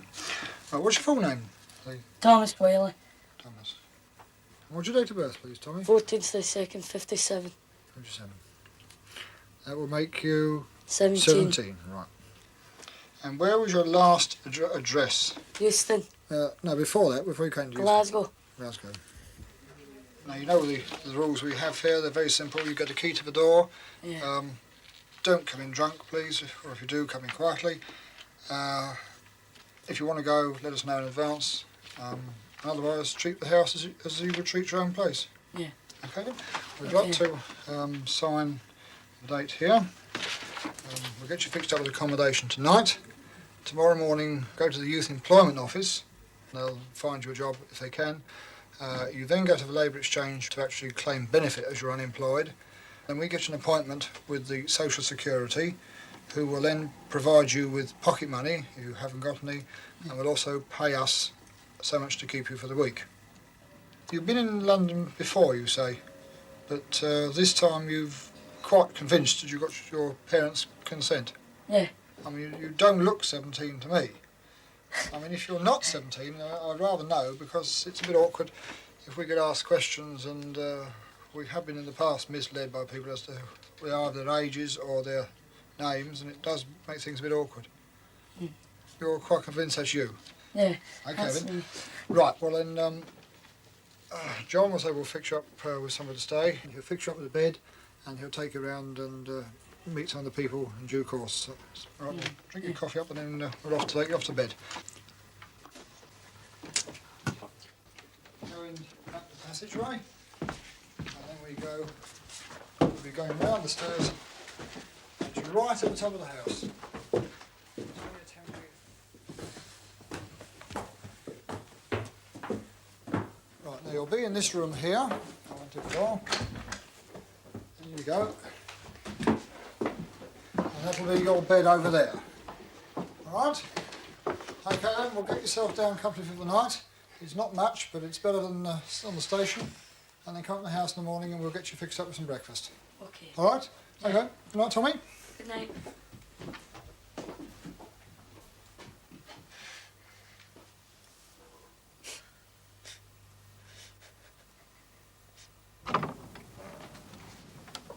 Right, what's your full name, please? Thomas Whaley. Thomas. What's your date of birth, please, Tommy? 14th to the 2nd, 57. 57. That will make you... 17. 17, right. And where was your last address? Euston. No, before that, before you came to Glasgow. Glasgow. Now, you know the rules we have here. They're very simple. You get a key to the door. Yeah. Don't come in drunk, please, or if you do, come in quietly. If you want to go, let us know in advance. Otherwise, treat the house as you would treat your own place. Yeah. Okay, then? We'd like to sign the date here. We'll get you fixed up with accommodation tonight. Tomorrow morning, go to the Youth Employment Office. They'll find you a job if they can. You then go to the Labour Exchange to actually claim benefit as you're unemployed. Then we get you an appointment with the Social Security, who will then provide you with pocket money if you haven't got any, and will also pay us so much to keep you for the week. You've been in London before, you say, but this time you've quite convinced that you got your parents' consent. Yeah. I mean, you don't look 17 to me. I mean, if you're not 17, I'd rather know, because it's a bit awkward if we get asked questions, and we have been in the past misled by people as to either their ages or their names, and it does make things a bit awkward. Mm. You're quite convinced that's you? Yeah. Okay then. Right, well then, John will say we'll fix you up with somewhere to stay. He'll fix you up with a bed, and he'll take you around and meet some of the people in due course. So, right, we'll drink your coffee up, and then we're off to take you off to bed. Go in up the passageway, and then we'll be going round the stairs, and you're right at the top of the house. Right, now you'll be in this room here. I won't do it all. There you go. And that'll be your bed over there. Alright? Okay then, we'll get yourself down comfortably for the night. It's not much, but it's better than on the station. And then come to the house in the morning and we'll get you fixed up with some breakfast. Okay. Alright? Okay. Good night, Tommy. Good night.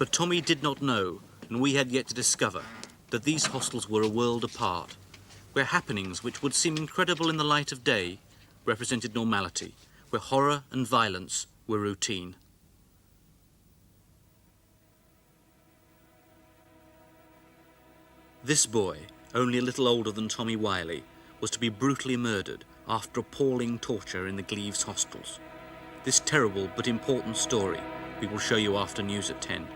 But Tommy did not know, and we had yet to discover, that these hostels were a world apart, where happenings which would seem incredible in the light of day represented normality, where horror and violence were routine. This boy, only a little older than Tommy Wiley, was to be brutally murdered after appalling torture in the Gleaves hostels. This terrible but important story we will show you after news at 10.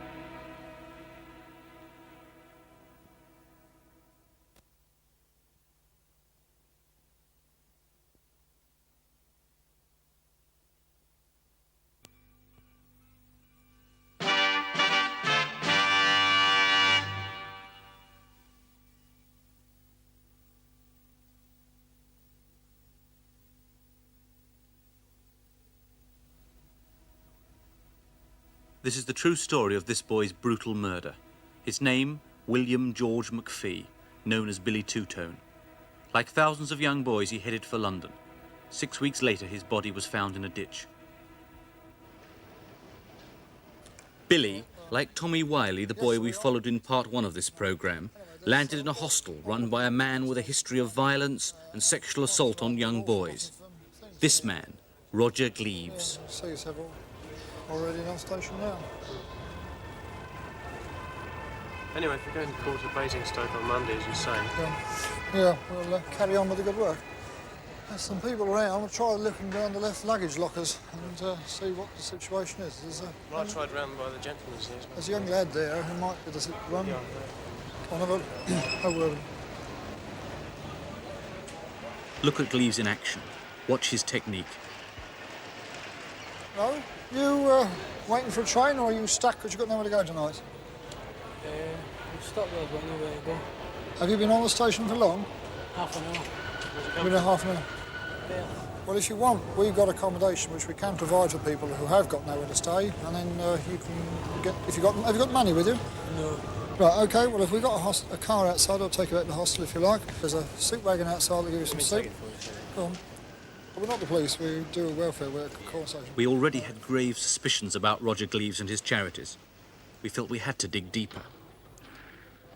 This is the true story of this boy's brutal murder. His name, William George McPhee, known as Billy Two-Tone. Like thousands of young boys, he headed for London. 6 weeks later, his body was found in a ditch. Billy, like Tommy Wiley, the boy we followed in part 1 of this programme, landed in a hostel run by a man with a history of violence and sexual assault on young boys. This man, Roger Gleaves. See you several. Already on station now. Anyway, if we're going to court at Basingstoke on Monday, as you say. Yeah, we'll carry on with the good work. There's some people around. We'll try looking down the left luggage lockers and see what the situation is. I tried round by the gentleman's here. There's a young lad there who might be the run. Come on, have a word. Look at Gleaves in action. Watch his technique. No? You waiting for a train, or are you stuck because you've got nowhere to go tonight? I'm stuck there, but nowhere to go. Have you been on the station for long? Half an hour. Been there half an hour? Yeah. Well, if you want, we've got accommodation which we can provide for people who have got nowhere to stay, and then you can get. Have you got money with you? No. Right. Okay. Well, if we've got a car outside, I'll take you out to the hostel if you like. There's a soup wagon outside. They'll give you some soup. Go on. We're not the police, we do welfare work, conversation. We already had grave suspicions about Roger Gleaves and his charities. We felt we had to dig deeper.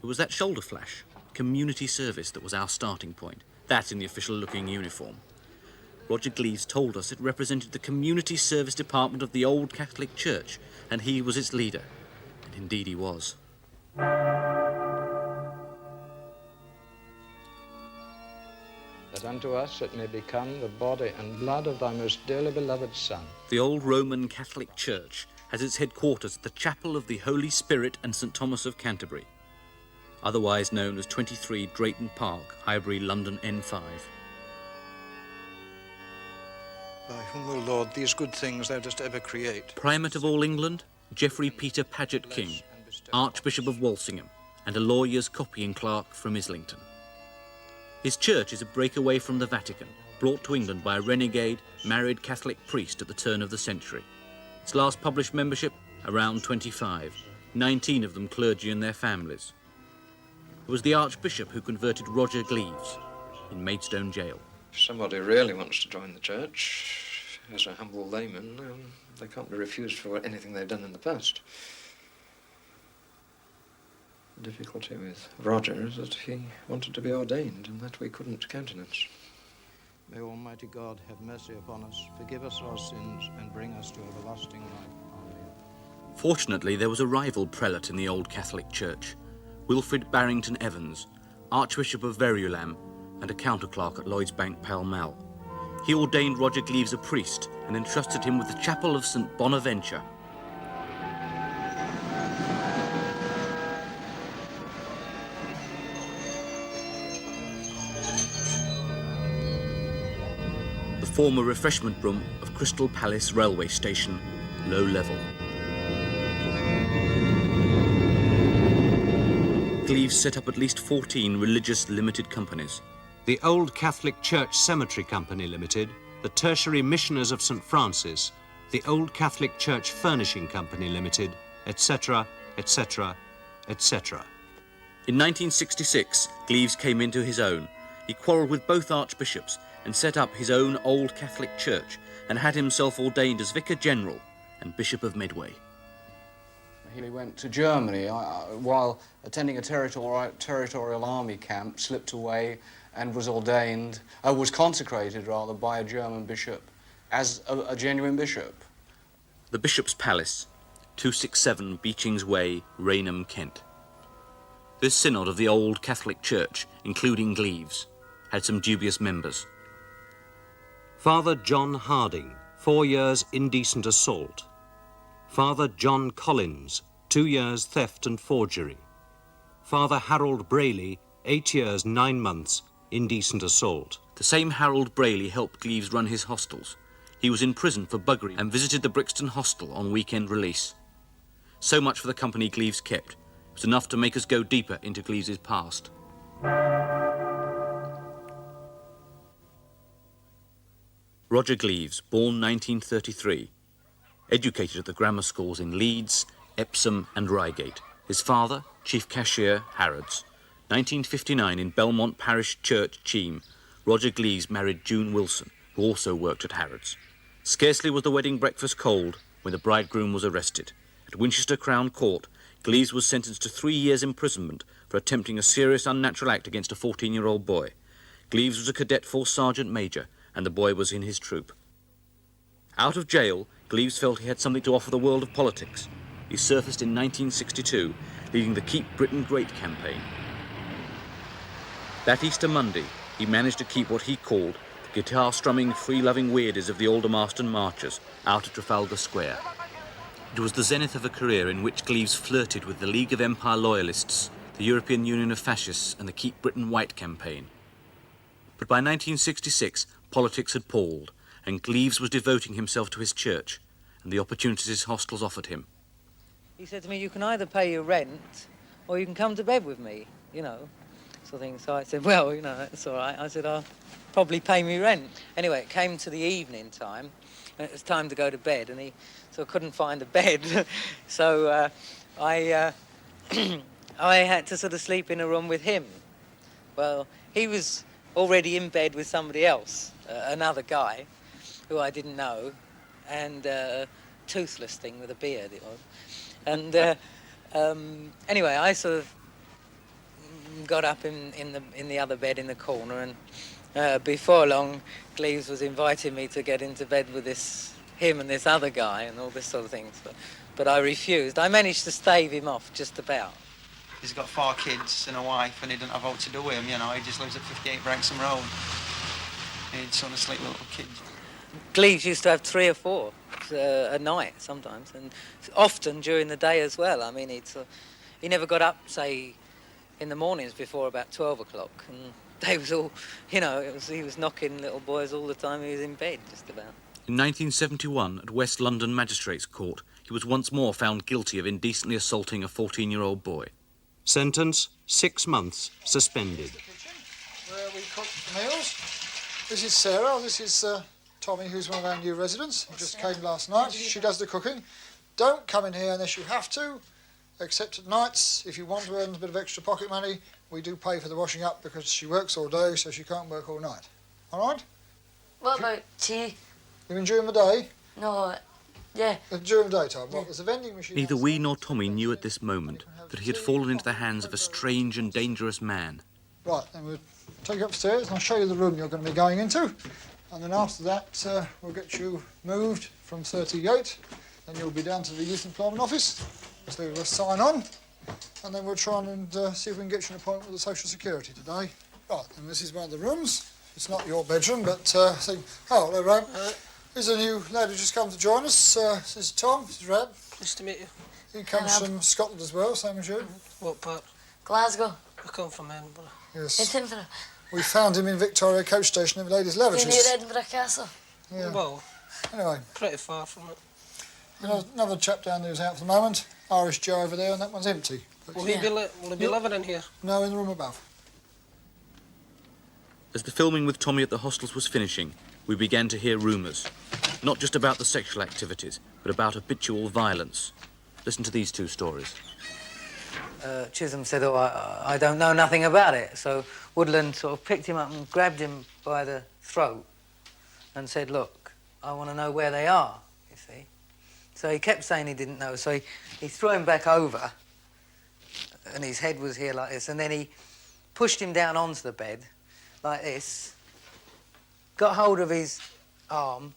It was that shoulder flash, community service, that was our starting point. That in the official-looking uniform. Roger Gleaves told us it represented the community service department of the old Catholic Church, and he was its leader. And indeed he was. That unto us it may become the body and blood of thy most dearly beloved Son. The old Roman Catholic Church has its headquarters at the Chapel of the Holy Spirit and St Thomas of Canterbury, otherwise known as 23 Drayton Park, Highbury, London N5. By whom, O Lord, these good things thou dost ever create. Primate of all England, Geoffrey Peter Paget King, Archbishop of Walsingham, and a lawyer's copying clerk from Islington. His church is a breakaway from the Vatican, brought to England by a renegade, married Catholic priest at the turn of the century. Its last published membership, around 25, 19 of them clergy and their families. It was the Archbishop who converted Roger Gleaves in Maidstone Jail. If somebody really wants to join the church, as a humble layman, they can't be refused for anything they've done in the past. The difficulty with Roger is that he wanted to be ordained, and that we couldn't countenance. May Almighty God have mercy upon us, forgive us our sins, and bring us to everlasting life. Fortunately, there was a rival prelate in the old Catholic Church, Wilfrid Barrington Evans, Archbishop of Verulam and a counterclerk at Lloyd's Bank, Pall Mall. He ordained Roger Gleaves a priest and entrusted him with the Chapel of St Bonaventure. The former refreshment room of Crystal Palace Railway Station, low level. Gleaves set up at least 14 religious limited companies. The Old Catholic Church Cemetery Company Limited, the Tertiary Missioners of St Francis, the Old Catholic Church Furnishing Company Limited, etc., etc., etc. In 1966, Gleaves came into his own. He quarrelled with both archbishops and set up his own Old Catholic Church and had himself ordained as Vicar General and Bishop of Medway. He went to Germany while attending a territorial army camp, slipped away and was ordained, was consecrated rather, by a German bishop as a genuine bishop. The Bishop's Palace, 267 Beechings Way, Rainham, Kent. This synod of the old Catholic Church, including Gleaves, had some dubious members. Father John Harding, 4 years indecent assault. Father John Collins, 2 years theft and forgery. Father Harold Brayley, 8 years 9 months indecent assault. The same Harold Brayley helped Gleaves run his hostels. He was in prison for buggery and visited the Brixton hostel on weekend release. So much for the company Gleaves kept. It was enough to make us go deeper into Gleaves's past. Roger Gleaves, born 1933. Educated at the grammar schools in Leeds, Epsom and Reigate. His father, chief cashier, Harrods. 1959 in Belmont Parish Church, Cheam, Roger Gleaves married June Wilson, who also worked at Harrods. Scarcely was the wedding breakfast cold when the bridegroom was arrested. At Winchester Crown Court, Gleaves was sentenced to 3 years' imprisonment for attempting a serious unnatural act against a 14-year-old boy. Gleaves was a cadet force sergeant major, and the boy was in his troop. Out of jail, Gleaves felt he had something to offer the world of politics. He surfaced in 1962, leading the Keep Britain Great campaign. That Easter Monday, he managed to keep what he called the guitar-strumming, free-loving weirdies of the Aldermaston marchers out at Trafalgar Square. It was the zenith of a career in which Gleaves flirted with the League of Empire Loyalists, the European Union of Fascists, and the Keep Britain White campaign. But by 1966, politics had palled, and Gleaves was devoting himself to his church and the opportunities his hostels offered him. He said to me, you can either pay your rent or you can come to bed with me, you know, sort of thing. So I said, well, you know, that's all right. I said, I'll probably pay me rent. Anyway, it came to the evening time, and it was time to go to bed, and he sort of couldn't find a bed. So I had to sort of sleep in a room with him. Well, he was already in bed with somebody else, another guy, who I didn't know, and a toothless thing with a beard it was. And anyway, I sort of got up in the other bed in the corner, and before long, Gleaves was inviting me to get into bed with him and this other guy and all this sort of things. But I refused. I managed to stave him off just about. He's got 4 kids and a wife, and he doesn't have what to do with them, you know. He just lives at 58 Branksome Road. He'd sort of sleep with little kids. Gleaves used to have 3 or 4 a night sometimes, and often during the day as well. I mean, he never got up, say, in the mornings before about 12 o'clock, and they was all, you know, he was knocking little boys all the time. He was in bed, just about. In 1971, at West London Magistrates Court, he was once more found guilty of indecently assaulting a 14-year-old boy. Sentence, 6 months, suspended. Where we cook the meals. This is Sarah, this is Tommy, who's one of our new residents. He just came last night. She does the cooking. Don't come in here unless you have to, except at nights. If you want to earn a bit of extra pocket money, we do pay for the washing up because she works all day, so she can't work all night. All right? What about tea? You mean during the day? No, yeah. During the daytime. What, there's a vending machine. Neither we nor Tommy knew at this moment that he had fallen into the hands of a strange and dangerous man. Right, then we'll take you upstairs and I'll show you the room you're going to be going into. And then after that, we'll get you moved from 38. Then you'll be down to the Youth Employment Office to sign on. And then we'll try and see if we can get you an appointment with the Social Security today. Right, and this is one of the rooms. It's not your bedroom, but... oh, hello, Rab. Here's a new lad who just come to join us. This is Tom, this is Rab. Nice to meet you. He comes from Scotland as well, same as you. What part? Glasgow. I come from Edinburgh. Yes. It's Edinburgh. We found him in Victoria Coach Station in Ladies' Near Lavatories. Edinburgh Castle. Yeah. Well, anyway. Pretty far from it. You know, another chap down there who's out for the moment. Irish Joe over there, and that one's empty. Will he be living in here? No, in the room above. As the filming with Tommy at the hostels was finishing, we began to hear rumours. Not just about the sexual activities, but about habitual violence. Listen to these 2 stories. Chisholm said, oh, I don't know nothing about it. So Woodland sort of picked him up and grabbed him by the throat and said, look, I want to know where they are, you see. So he kept saying he didn't know. So he threw him back over, and his head was here like this, and then he pushed him down onto the bed like this, got hold of his arm,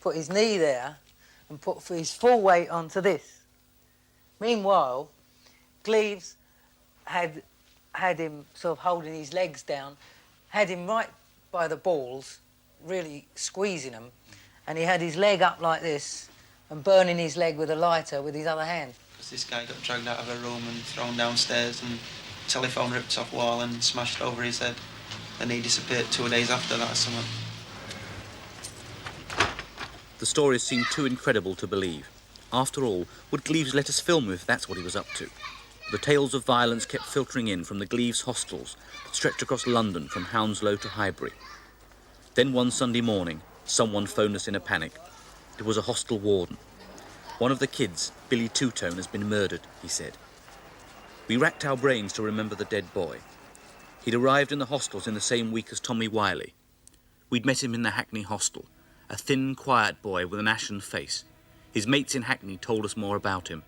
put his knee there, and put his full weight onto this. Meanwhile, Gleaves had him sort of holding his legs down, had him right by the balls, really squeezing him, and he had his leg up like this and burning his leg with a lighter with his other hand. This guy got dragged out of a room and thrown downstairs, and telephone ripped off wall and smashed over his head. Then he disappeared 2 days after that or something. The stories seemed too incredible to believe. After all, would Gleaves let us film if that's what he was up to? The tales of violence kept filtering in from the Gleaves hostels that stretched across London from Hounslow to Highbury. Then one Sunday morning, someone phoned us in a panic. It was a hostel warden. One of the kids, Billy Two-Tone, has been murdered, he said. We racked our brains to remember the dead boy. He'd arrived in the hostels in the same week as Tommy Wiley. We'd met him in the Hackney hostel, a thin, quiet boy with an ashen face. His mates in Hackney told us more about him.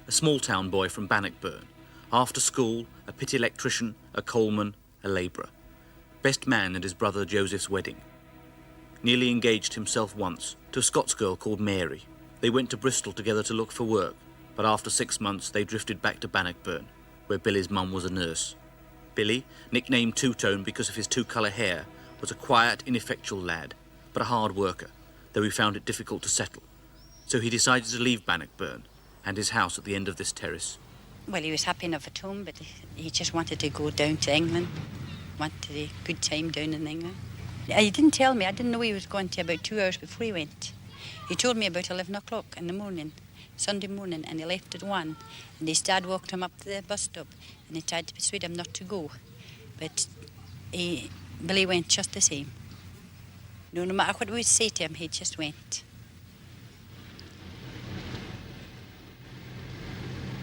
A small-town boy from Bannockburn. After school, a pit electrician, a coalman, a labourer. Best man at his brother Joseph's wedding. Nearly engaged himself once to a Scots girl called Mary. They went to Bristol together to look for work, but after 6 months they drifted back to Bannockburn, where Billy's mum was a nurse. Billy, nicknamed Two-Tone because of his two-colour hair, was a quiet, ineffectual lad, but a hard worker, though he found it difficult to settle. So he decided to leave Bannockburn and his house at the end of this terrace. Well, he was happy enough at home, but he just wanted to go down to England. Wanted a good time down in England. He didn't tell me. I didn't know he was going to about 2 hours before he went. He told me about 11 o'clock in the morning, Sunday morning, and he left at 1. And his dad walked him up to the bus stop, and he tried to persuade him not to go. But Billy went just the same. No matter what we would say to him, he just went.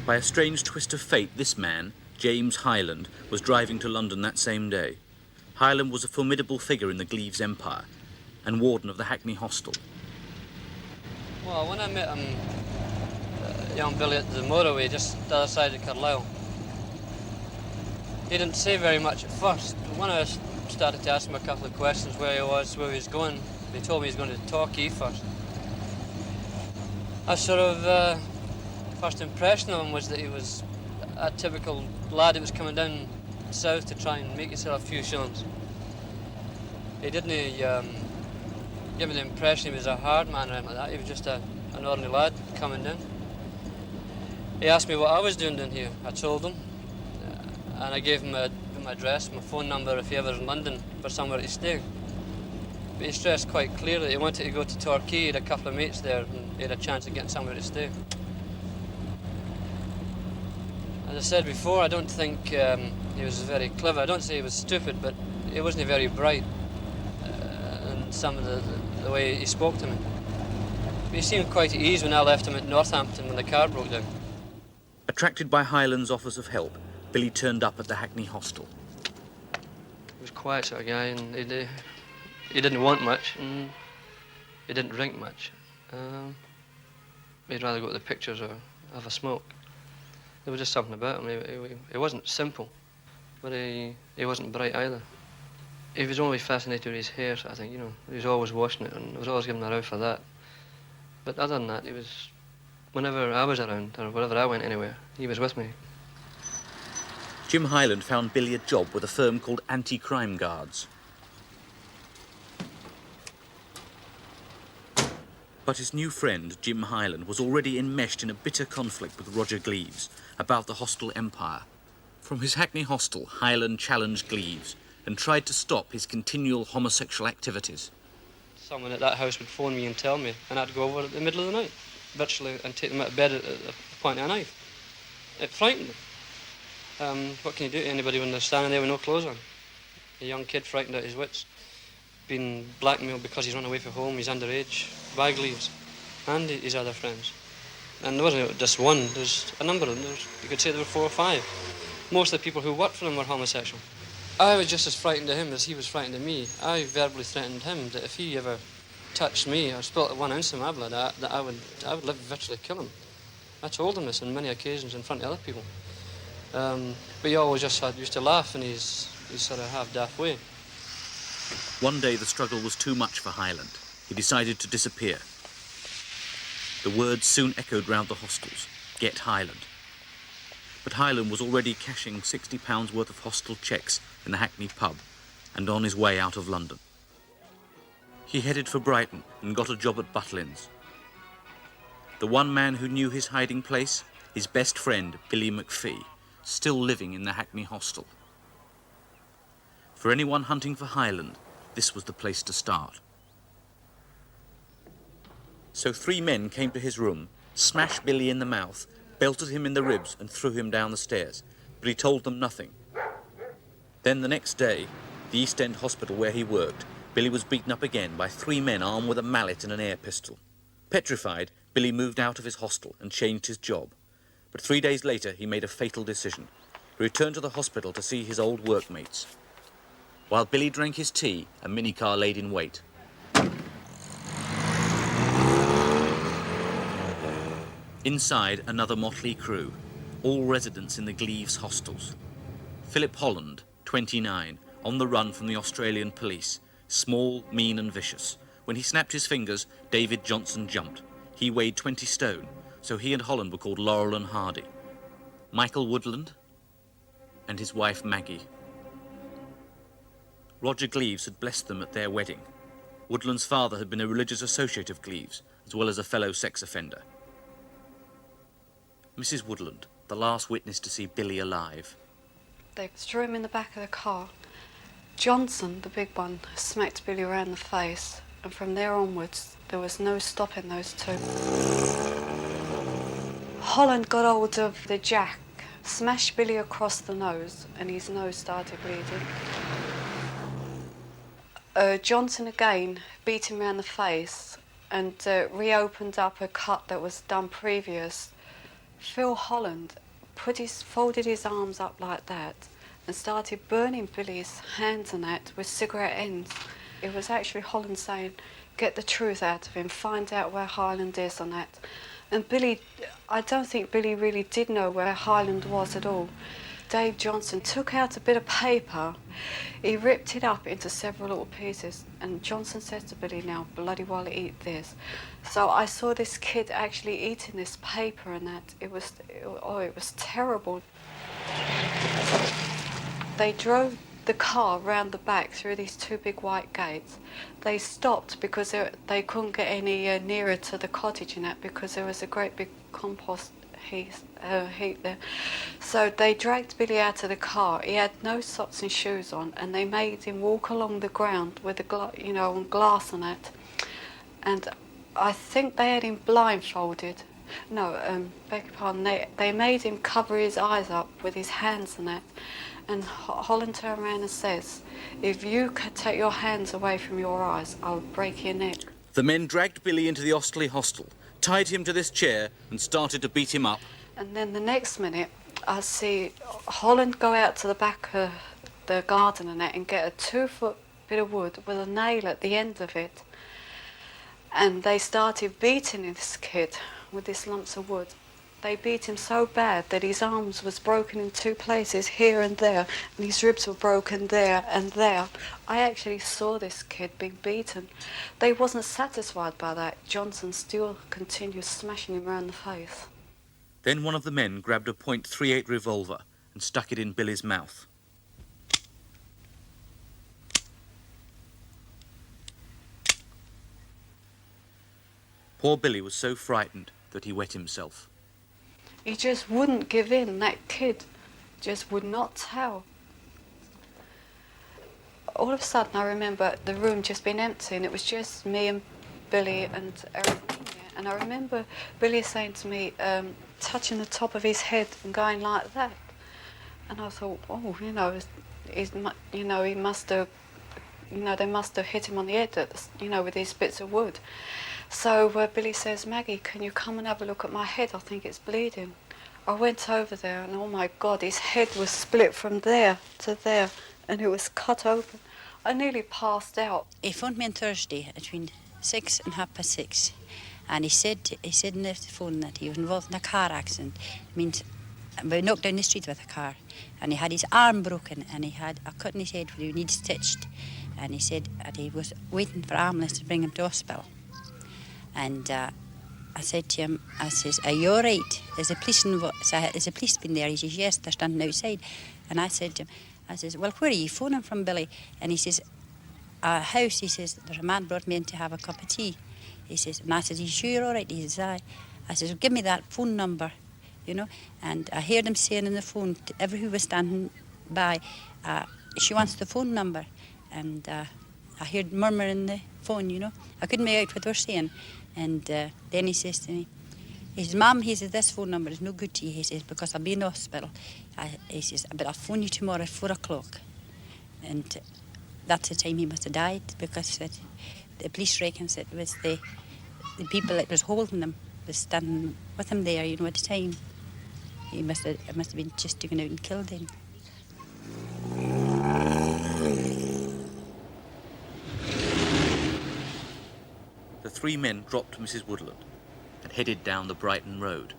By a strange twist of fate, this man, James Hyland, was driving to London that same day. Hyland was a formidable figure in the Gleaves empire and warden of the Hackney hostel. Well, when I met him, young Billy at the motorway just the other side of Carlisle, he didn't say very much at first. But when I started to ask him a couple of questions, where he was going, he told me he was going to Torquay first. I sort of, first impression of him was that he was a typical lad who was coming down south to try and make himself a few shillings. He didn't give me the impression he was a hard man or anything like that. He was just an ordinary lad coming down. He asked me what I was doing down here. I told him, and I gave him my address, my phone number if he ever was in London for somewhere to stay. But he stressed quite clearly that he wanted to go to Torquay. He had a couple of mates there and he had a chance of getting somewhere to stay. As I said before, I don't think he was very clever. I don't say he was stupid, but he wasn't very bright in some of the way he spoke to me. But he seemed quite at ease when I left him at Northampton when the car broke down. Attracted by Hyland's offers of help, Billy turned up at the Hackney hostel. He was a quiet sort of guy, and he didn't want much, and he didn't drink much. He'd rather go to the pictures or have a smoke. There was just something about him. He wasn't simple, but he wasn't bright either. He was only fascinated with his hair, so I think, he was always washing it, and I was always giving him a row for that. But other than that, he was, whenever I was around, or whenever I went anywhere, he was with me. Jim Hyland found Billy a job with a firm called Anti-Crime Guards. But his new friend, Jim Hyland, was already enmeshed in a bitter conflict with Roger Gleaves about the hostel empire. From his Hackney hostel, Hyland challenged Gleaves and tried to stop his continual homosexual activities. Someone at that house would phone me and tell me, and I'd go over at the middle of the night, virtually, and take them out of bed at the point of a knife. It frightened them. What can you do to anybody when they're standing there with no clothes on? A young kid frightened out his wits, being blackmailed because he's run away from home, he's underage, by Gleaves, and his other friends. And there wasn't just one, there's a number of them. You could say there were 4 or 5. Most of the people who worked for him were homosexual. I was just as frightened of him as he was frightened of me. I verbally threatened him that if he ever touched me or spilt 1 ounce of my blood, I would virtually kill him. I told him this on many occasions in front of other people. But he always just used to laugh in his sort of half-daft way. One day the struggle was too much for Highland. He decided to disappear. The words soon echoed round the hostels, "Get Highland." But Highland was already cashing £60 worth of hostel cheques in the Hackney pub and on his way out of London. He headed for Brighton and got a job at Butlins. The one man who knew his hiding place, his best friend, Billy McPhee, still living in the Hackney hostel. For anyone hunting for Highland, this was the place to start. So 3 men came to his room, smashed Billy in the mouth, belted him in the ribs and threw him down the stairs, but he told them nothing. Then the next day, the East End hospital where he worked, Billy was beaten up again by 3 men armed with a mallet and an air pistol. Petrified, Billy moved out of his hostel and changed his job. But 3 days later, he made a fatal decision. He returned to the hospital to see his old workmates. While Billy drank his tea, a minicar laid in wait. Inside, another motley crew, all residents in the Gleaves hostels. Philip Holland, 29, on the run from the Australian police, small, mean and vicious. When he snapped his fingers, David Johnson jumped. He weighed 20 stone, so he and Holland were called Laurel and Hardy. Michael Woodland and his wife Maggie. Roger Gleaves had blessed them at their wedding. Woodland's father had been a religious associate of Gleaves, as well as a fellow sex offender. Mrs. Woodland, the last witness to see Billy alive. They threw him in the back of the car. Johnson, the big one, smacked Billy around the face, and from there onwards, there was no stopping those 2. Holland got hold of the jack, smashed Billy across the nose, and his nose started bleeding. Johnson again beat him around the face and reopened up a cut that was done previous. Phil Holland folded his arms up like that and started burning Billy's hands and that with cigarette ends. It was actually Holland saying, get the truth out of him, find out where Highland is and that. And Billy, I don't think Billy really did know where Highland was at all. Dave Johnson took out a bit of paper, he ripped it up into several little pieces, and Johnson said to Billy, now bloody well eat this. So I saw this kid actually eating this paper and that. It was terrible. They drove the car round the back through these 2 big white gates. They stopped because they couldn't get any nearer to the cottage and that because there was a great big compost heat there. So they dragged Billy out of the car. He had no socks and shoes on, and they made him walk along the ground with on glass on it. And I think they had him blindfolded. No, beg your pardon. They made him cover his eyes up with his hands and that. And Holland turned around and says, if you could take your hands away from your eyes, I'll break your neck. The men dragged Billy into the Osterley hostel, tied him to this chair and started to beat him up. And then the next minute, I see Holland go out to the back of the garden and that and get a 2-foot bit of wood with a nail at the end of it. And they started beating this kid with these lumps of wood. They beat him so bad that his arms was broken in 2 places, here and there, and his ribs were broken there and there. I actually saw this kid being beaten. They wasn't satisfied by that. Johnson still continued smashing him around the face. Then one of the men grabbed a .38 revolver and stuck it in Billy's mouth. Poor Billy was so frightened that he wet himself. He just wouldn't give in. That kid just would not tell. All of a sudden, I remember the room just being empty, and it was just me and Billy and everything. And I remember Billy saying to me, touching the top of his head and going like that. And I thought, oh, he must have, they must have hit him on the head, with these bits of wood. So Billy says, Maggie, can you come and have a look at my head? I think it's bleeding. I went over there and, oh my God, his head was split from there to there and it was cut open. I nearly passed out. He phoned me on Thursday between 6 and 6:30. And he said in the phone that he was involved in a car accident. It means we knocked down the street with a car, and he had his arm broken, and he had a cut in his head where he needed stitched. And he said that he was waiting for ambulance to bring him to hospital. And I said to him, I says, "Are you all right? Is a policeman there?" He says, "Yes, they're standing outside." And I said to him, I says, "Well, where are you phoning from, Billy?" And he says, "A house." He says, "There's a man brought me in to have a cup of tea." He says, and I said, "Are you sure you're all right?" He says, "Aye." I says, "Well, give me that phone number," you know. And I heard him saying on the phone to everyone who was standing by, "She wants the phone number." And I heard murmuring in the phone, you know. I couldn't make out what they were saying. And then he says to me, he says, "Mum," he says, "this phone number is no good to you," he says, "because I'll be in the hospital." He says, "But I'll phone you tomorrow at 4 o'clock. And that's the time he must have died, because the police reckons it was the people that was holding him was standing with him there, you know, at the time. It must have been just taken out and killed him. The three men dropped Mrs. Woodland and headed down the Brighton Road.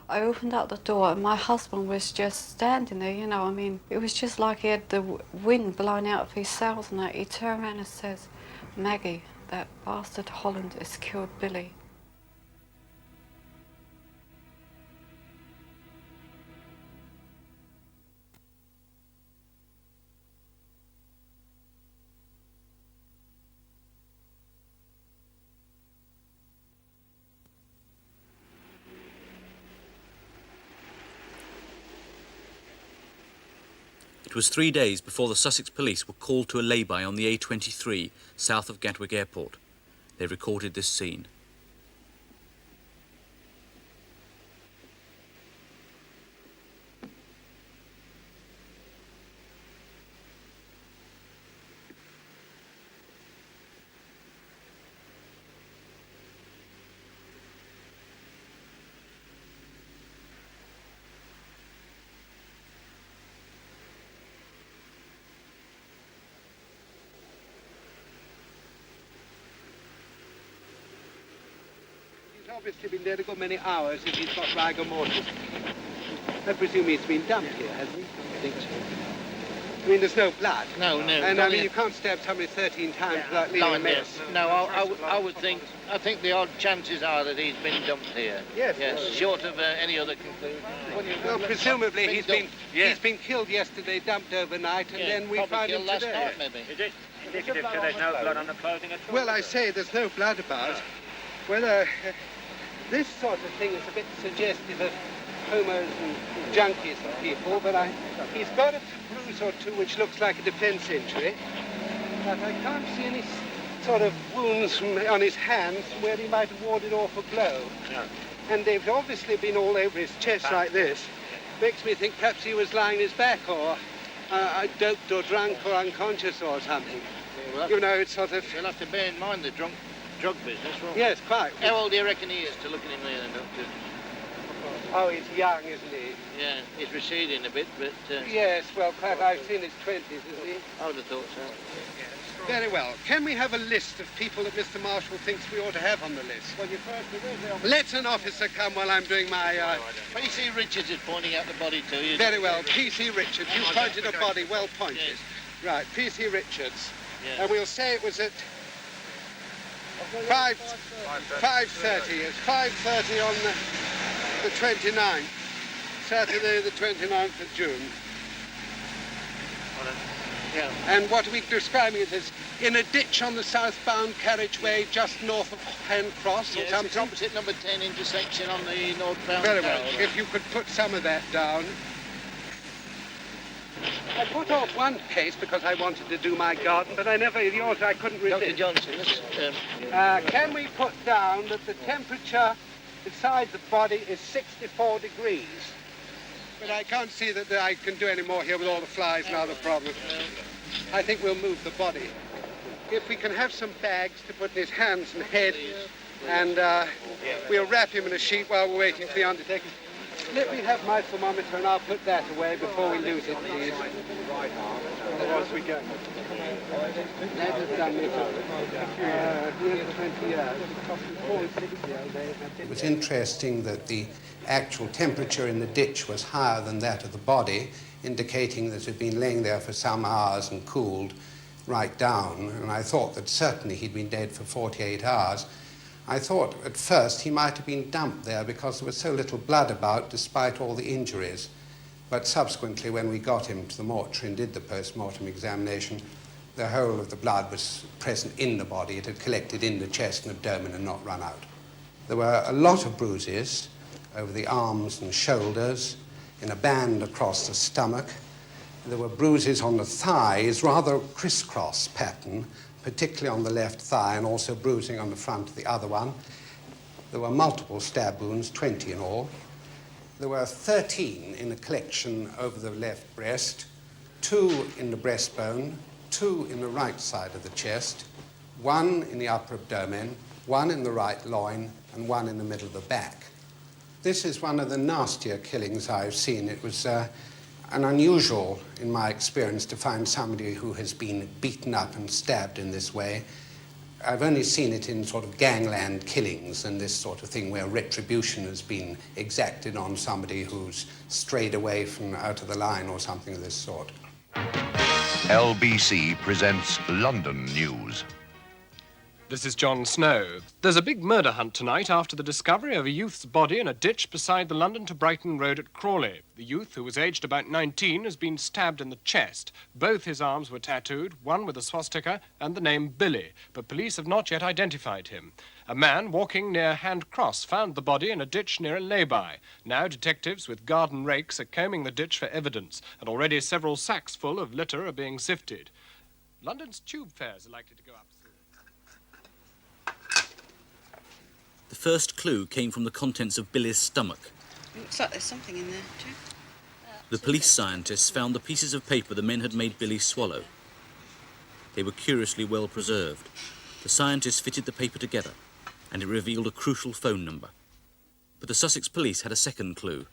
I opened up the door and my husband was just standing there, you know. I mean, it was just like he had the wind blowing out of his sails and that. He turned around and says, "Maggie, that bastard Holland has killed Billy." It was 3 days before the Sussex police were called to a lay-by on the A23 south of Gatwick Airport. They recorded this scene. Obviously been there a good many hours if he's got rigor mortis. I presume he's been dumped here, hasn't he? I think so. I mean, there's no blood. No. And I mean, you can't stab somebody 13 times without leaving a mess. No, I would think. I think the odd chances are that he's been dumped here. Yes. Short of any other conclusion. Well, presumably he's been killed yesterday, dumped overnight, and then we found him last today. night, maybe. Is it indicative that there's no blood on the clothing at all? Well, I say there's no blood about. Whether this sort of thing is a bit suggestive of homos and junkies and people, but he's got a bruise or two which looks like a defense injury, but I can't see any sort of wounds on his hands where he might have warded off a blow. No. And they've obviously been all over his chest like this. Makes me think perhaps he was lying his back or doped or drunk or unconscious or something. Well, you know, it's sort of... You'll have to bear in mind the drug business, won't Yes, quite. How old do you reckon he is to look at him there, then, Doctor? Oh, he's young, isn't he? Yeah, he's receding a bit, but... Yes, well, perhaps I've seen his 20s, isn't he? I would have thought so. Very well. Can we have a list of people that Mr. Marshall thinks we ought to have on the list? Well, you first... Let an officer come while I'm doing my... P.C. Richards is pointing out the body to you. Very well. P.C. Richards. You pointed a body. Well pointed. Yes. Right. P.C. Richards. Yes. And we'll say it was at 5:30. It's 5:30 on the 29th. Saturday, the 29th of June. Yeah. And what are we describing it as? In a ditch on the southbound carriageway just north of Hen Cross or Yes, something? it's opposite number 10 intersection on the northbound Very well. carriageway. If you could put some of that down. I put off one case because I wanted to do my garden, but yours I couldn't resist. Dr. Johnson, can we put down that the temperature inside the body is 64 degrees? But I can't see that I can do any more here with all the flies and other problems. I think we'll move the body. If we can have some bags to put in his hands and head, and we'll wrap him in a sheet while we're waiting for the undertaker. Let me have my thermometer and I'll put that away before we lose it, please. Otherwise we go. That has done me for nearly 20 years. It cost me 4 and 60 a day. It was interesting that the actual temperature in the ditch was higher than that of the body, indicating that it had been laying there for some hours and cooled right down. And I thought that certainly he'd been dead for 48 hours. I thought at first he might have been dumped there because there was so little blood about despite all the injuries. But subsequently, when we got him to the mortuary and did the post-mortem examination, the whole of the blood was present in the body. It had collected in the chest and abdomen and not run out. There were a lot of bruises over the arms and shoulders, in a band across the stomach. There were bruises on the thighs, rather crisscross pattern, particularly on the left thigh, and also bruising on the front of the other one. There were multiple stab wounds, 20 in all. There were 13 in a collection over the left breast, 2 in the breastbone, 2 in the right side of the chest, 1 in the upper abdomen, 1 in the right loin, and 1 in the middle of the back. This is one of the nastier killings I've seen. It was an unusual, in my experience, to find somebody who has been beaten up and stabbed in this way. I've only seen it in sort of gangland killings and this sort of thing where retribution has been exacted on somebody who's strayed away from out of the line or something of this sort. LBC presents London News. This is John Snow. There's a big murder hunt tonight after the discovery of a youth's body in a ditch beside the London to Brighton Road at Crawley. The youth, who was aged about 19, has been stabbed in the chest. Both his arms were tattooed, one with a swastika and the name Billy, but police have not yet identified him. A man walking near Hand Cross found the body in a ditch near a lay-by. Now detectives with garden rakes are combing the ditch for evidence, and already several sacks full of litter are being sifted. London's tube fares are likely to go up soon. The first clue came from the contents of Billy's stomach. Looks like there's something in there, too. The police scientists found the pieces of paper the men had made Billy swallow. They were curiously well preserved. The scientists fitted the paper together, and it revealed a crucial phone number. But the Sussex police had a second clue.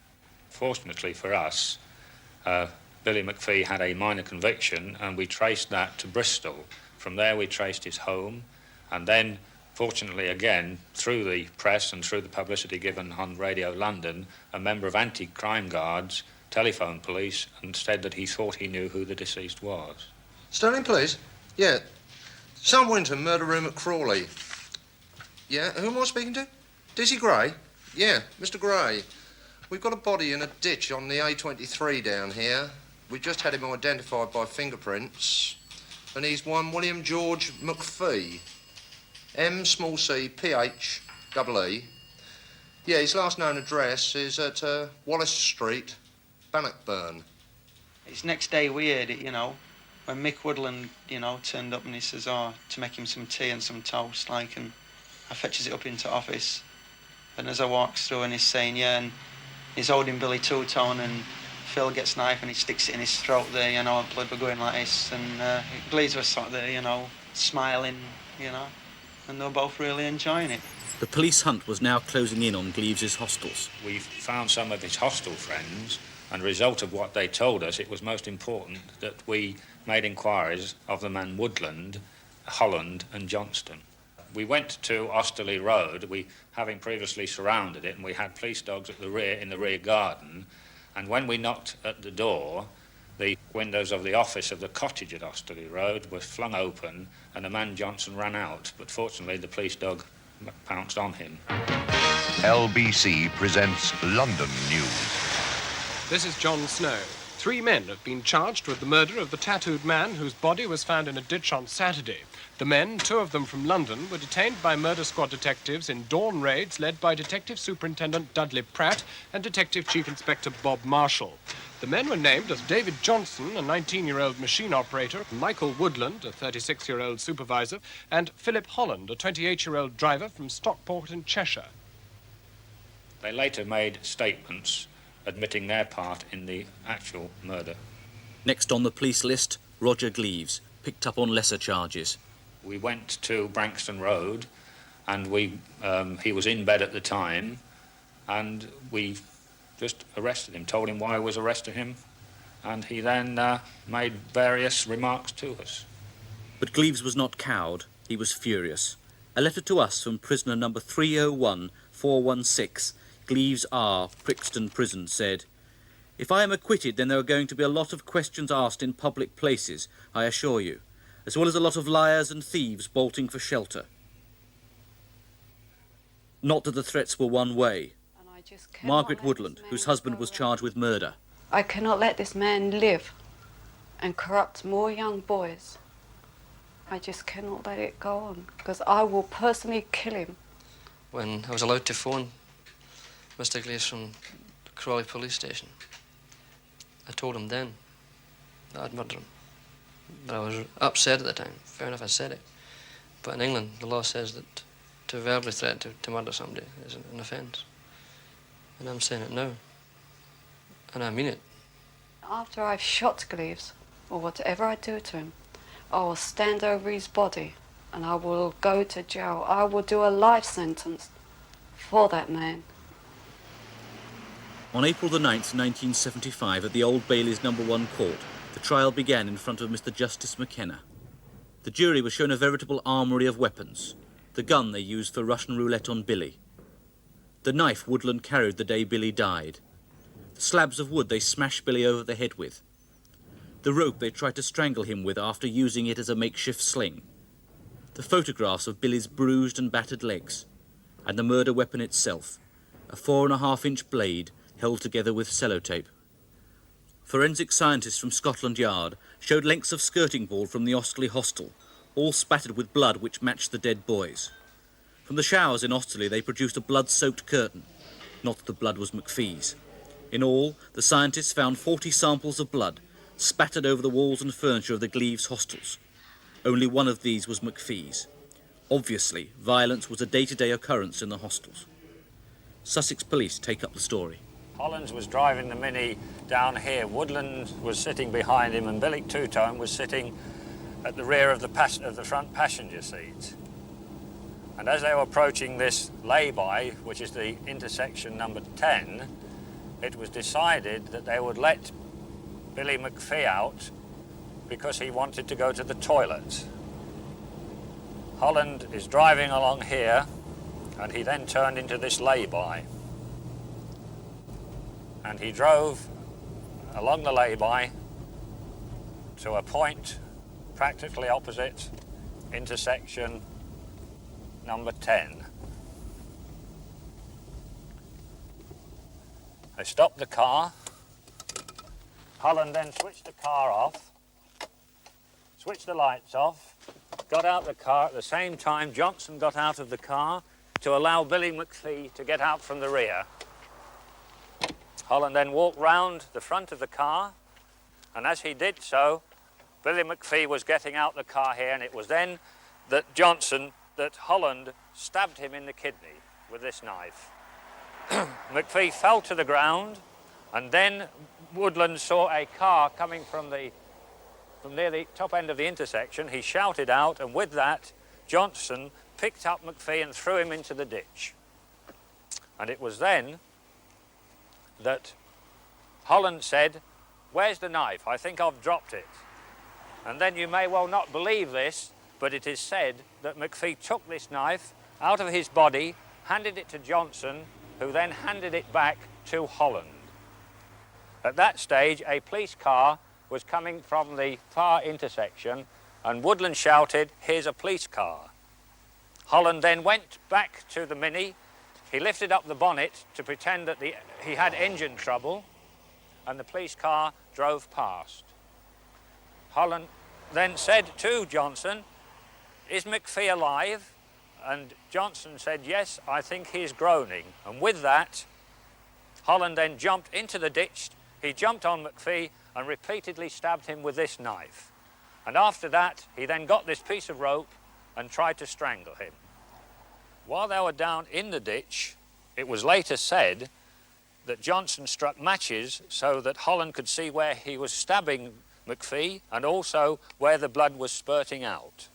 Fortunately for us, Billy McPhee had a minor conviction, and we traced that to Bristol. From there we traced his home, and then fortunately, again, through the press and through the publicity given on Radio London, a member of anti-crime guards telephoned police and said that he thought he knew who the deceased was. Sterling, please? Yeah. Sam Winton, murder room at Crawley. Yeah, who am I speaking to? Dizzy Gray? Yeah, Mr. Gray. We've got a body in a ditch on the A23 down here. We've just had him identified by fingerprints, and he's one William George McPhee. M-C-P-H-E-E. Yeah, his last known address is at Wallace Street, Bannockburn. It's next day we heard it, you know, when Mick Woodland, you know, turned up and he says, oh, to make him some tea and some toast, like, and I fetches it up into office. And as I walks through and he's saying, yeah, and he's holding Billy Two-Tone and Phil gets knife and he sticks it in his throat there, you know, blood were going like this, and Gleaves was sat there, you know, smiling, you know. And they were both really enjoying it. The police hunt was now closing in on Gleaves' hostels. We found some of his hostel friends, and as a result of what they told us, it was most important that we made inquiries of the man Woodland, Holland and Johnston. We went to Osterley Road, we having previously surrounded it, and we had police dogs at the rear, in the rear garden, and when we knocked at the door, the windows of the office of the cottage at Osterley Road were flung open and the man Johnson ran out, but fortunately the police dog pounced on him. LBC presents London News. This is John Snow. 3 men have been charged with the murder of the tattooed man whose body was found in a ditch on Saturday. The men, 2 of them from London, were detained by murder squad detectives in dawn raids led by Detective Superintendent Dudley Pratt and Detective Chief Inspector Bob Marshall. The men were named as David Johnson, a 19-year-old machine operator, Michael Woodland, a 36-year-old supervisor, and Philip Holland, a 28-year-old driver from Stockport in Cheshire. They later made statements admitting their part in the actual murder. Next on the police list, Roger Gleaves, picked up on lesser charges. We went to Branxton Road, and he was in bed at the time, and we just arrested him, told him why I was arresting him, and he then made various remarks to us. But Gleaves was not cowed, he was furious. A letter to us from prisoner number 301416, Gleaves R, Brixton Prison, said, "If I am acquitted, then there are going to be a lot of questions asked in public places, I assure you, as well as a lot of liars and thieves bolting for shelter." Not that the threats were one way. Margaret Woodland, whose husband was charged with murder. I cannot let this man live and corrupt more young boys. I just cannot let it go on, because I will personally kill him. When I was allowed to phone Mr. Gleaves from Crawley Police Station, I told him then that I'd murder him. But I was upset at the time. Fair enough, I said it. But in England, the law says that to verbally threaten to murder somebody is an offence. And I'm saying it now. And I mean it. After I've shot Gleaves, or whatever I do to him, I will stand over his body and I will go to jail. I will do a life sentence for that man. On April the 9th, 1975, at the Old Bailey's No. 1 Court, the trial began in front of Mr. Justice McKenna. The jury was shown a veritable armoury of weapons, the gun they used for Russian roulette on Billy, the knife Woodland carried the day Billy died, the slabs of wood they smashed Billy over the head with, the rope they tried to strangle him with after using it as a makeshift sling, the photographs of Billy's bruised and battered legs, and the murder weapon itself, a 4.5-inch blade held together with sellotape. Forensic scientists from Scotland Yard showed lengths of skirting board from the Osterley hostel, all spattered with blood which matched the dead boys. From the showers in Osterley they produced a blood-soaked curtain. Not that the blood was McPhee's. In all, the scientists found 40 samples of blood, spattered over the walls and furniture of the Gleaves hostels. Only one of these was McPhee's. Obviously, violence was a day-to-day occurrence in the hostels. Sussex police take up the story. Hollands was driving the Mini down here. Woodland was sitting behind him, and Billy Two-Tone was sitting at the rear of the front passenger seat. And as they were approaching this lay-by, which is the intersection number 10, it was decided that they would let Billy McPhee out because he wanted to go to the toilet. Holland is driving along here, and he then turned into this lay-by. And he drove along the lay-by to a point practically opposite intersection number 10. They stopped the car. Holland then switched the car off, switched the lights off, got out the car. At the same time, Johnson got out of the car to allow Billy McPhee to get out from the rear. Holland then walked round the front of the car, and as he did so, Billy McPhee was getting out the car here, and it was then that Holland stabbed him in the kidney with this knife. McPhee fell to the ground, and then Woodland saw a car coming from near the top end of the intersection. He shouted out, and with that, Johnson picked up McPhee and threw him into the ditch. And it was then that Holland said, "Where's the knife? I think I've dropped it." And then you may well not believe this, but it is said that McPhee took this knife out of his body, handed it to Johnson, who then handed it back to Holland. At that stage, a police car was coming from the far intersection, and Woodland shouted, "Here's a police car." Holland then went back to the Mini. He lifted up the bonnet to pretend that he had engine trouble, and the police car drove past. Holland then said to Johnson, "Is McPhee alive?" And Johnson said, "Yes, I think he's groaning." And with that, Holland then jumped into the ditch. He jumped on McPhee and repeatedly stabbed him with this knife. And after that, he then got this piece of rope and tried to strangle him. While they were down in the ditch, it was later said that Johnson struck matches so that Holland could see where he was stabbing McPhee and also where the blood was spurting out.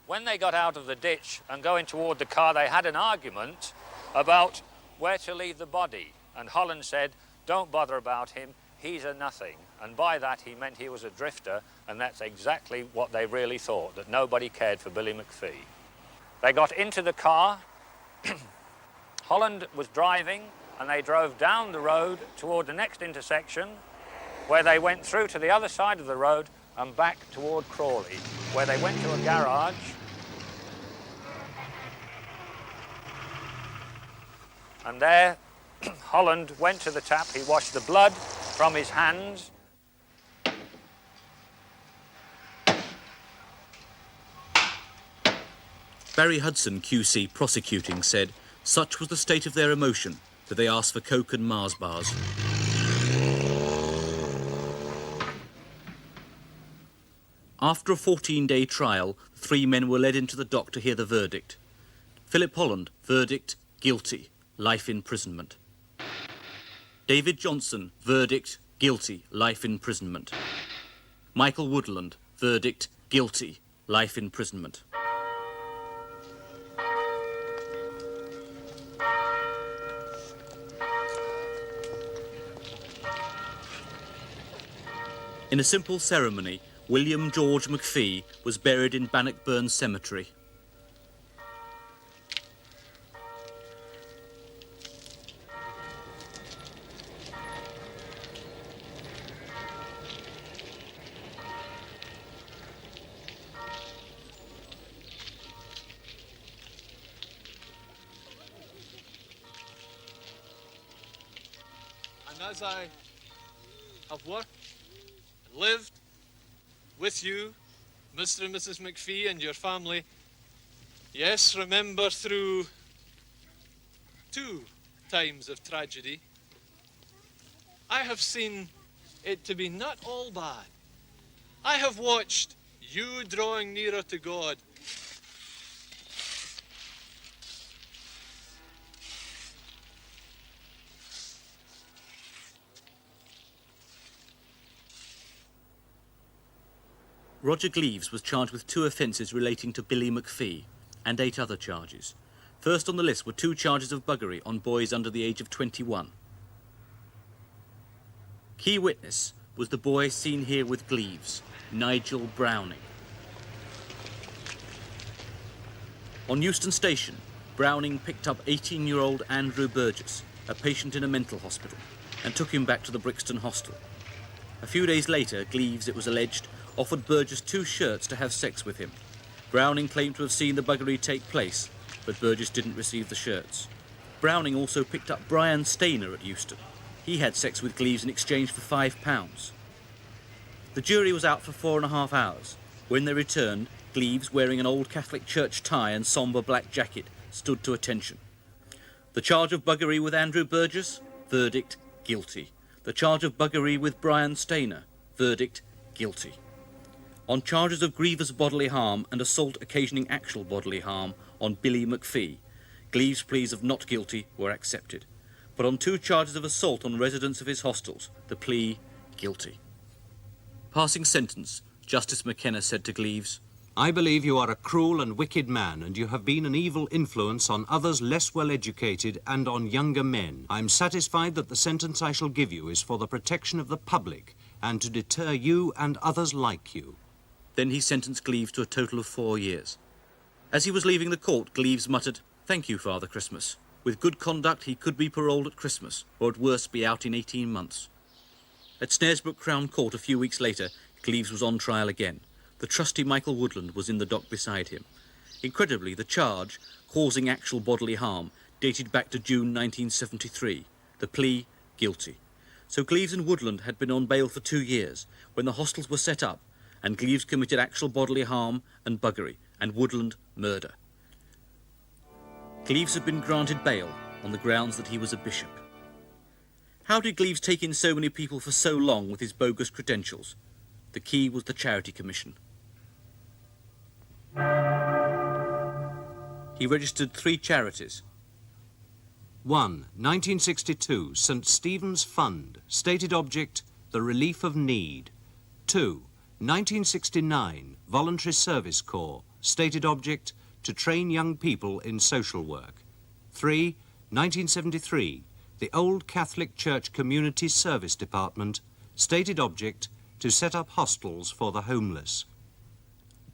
When they got out of the ditch and going toward the car, they had an argument about where to leave the body. And Holland said, don't bother about him, he's a nothing. And by that he meant he was a drifter, and that's exactly what they really thought, that nobody cared for Billy McPhee. They got into the car, Holland was driving, and they drove down the road toward the next intersection, where they went through to the other side of the road and back toward Crawley, where they went to a garage. And there, Holland went to the tap, he washed the blood from his hands. Barry Hudson, QC, prosecuting, said, such was the state of their emotion that they asked for Coke and Mars bars. After a 14-day trial, the three men were led into the dock to hear the verdict. Philip Holland, verdict, guilty, life imprisonment. David Johnson, verdict, guilty, life imprisonment. Michael Woodland, verdict, guilty, life imprisonment. In a simple ceremony, William George McPhee was buried in Bannockburn Cemetery. And as I have worked and lived with you, Mr. and Mrs. McPhee, and your family, yes, remember through 2 times of tragedy, I have seen it to be not all bad. I have watched you drawing nearer to God. Roger Gleaves was charged with 2 offences relating to Billy McPhee and 8 other charges. First on the list were 2 charges of buggery on boys under the age of 21. Key witness was the boy seen here with Gleaves, Nigel Browning. On Euston Station, Browning picked up 18-year-old Andrew Burgess, a patient in a mental hospital, and took him back to the Brixton hostel. A few days later, Gleaves, it was alleged, offered Burgess 2 shirts to have sex with him. Browning claimed to have seen the buggery take place, but Burgess didn't receive the shirts. Browning also picked up Brian Stainer at Euston. He had sex with Gleaves in exchange for £5. The jury was out for 4.5 hours. When they returned, Gleaves, wearing an old Catholic church tie and sombre black jacket, stood to attention. The charge of buggery with Andrew Burgess, verdict, guilty. The charge of buggery with Brian Stainer, verdict, guilty. On charges of grievous bodily harm and assault occasioning actual bodily harm on Billy McPhee, Gleaves' pleas of not guilty were accepted. But on 2 charges of assault on residents of his hostels, the plea, guilty. Passing sentence, Justice McKenna said to Gleaves, I believe you are a cruel and wicked man, and you have been an evil influence on others less well educated and on younger men. I am satisfied that the sentence I shall give you is for the protection of the public and to deter you and others like you. Then he sentenced Gleaves to a total of 4 years. As he was leaving the court, Gleaves muttered, "Thank you, Father Christmas. With good conduct, he could be paroled at Christmas, or at worst be out in 18 months. At Snaresbrook Crown Court a few weeks later, Gleaves was on trial again. The trusty Michael Woodland was in the dock beside him. Incredibly, the charge, causing actual bodily harm, dated back to June 1973. The plea, guilty. So Gleaves and Woodland had been on bail for 2 years, when the hostels were set up, and Gleaves committed actual bodily harm and buggery, and Woodland murder. Gleaves had been granted bail on the grounds that he was a bishop. How did Gleaves take in so many people for so long with his bogus credentials? The key was the Charity Commission. He registered 3 charities. 1. 1962, St. Stephen's Fund. Stated object, the relief of need. 2. 1969, Voluntary Service Corps. Stated object, to train young people in social work. 3. 1973, the Old Catholic Church Community Service Department, stated object to set up hostels for the homeless.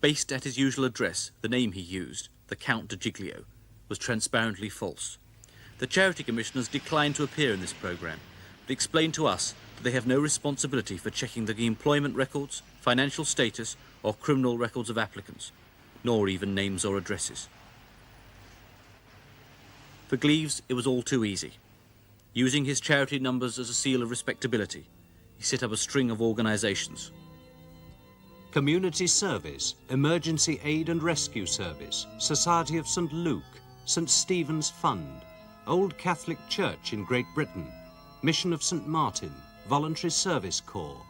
Based at his usual address, the name he used, the Count de Giglio, was transparently false. The Charity Commissioners declined to appear in this programme, but explained to us that they have no responsibility for checking the employment records, financial status, or criminal records of applicants, nor even names or addresses. For Gleaves, it was all too easy. Using his charity numbers as a seal of respectability, he set up a string of organisations. Community Service, Emergency Aid and Rescue Service, Society of St. Luke, St. Stephen's Fund, Old Catholic Church in Great Britain, Mission of St. Martin, Voluntary Service Corps.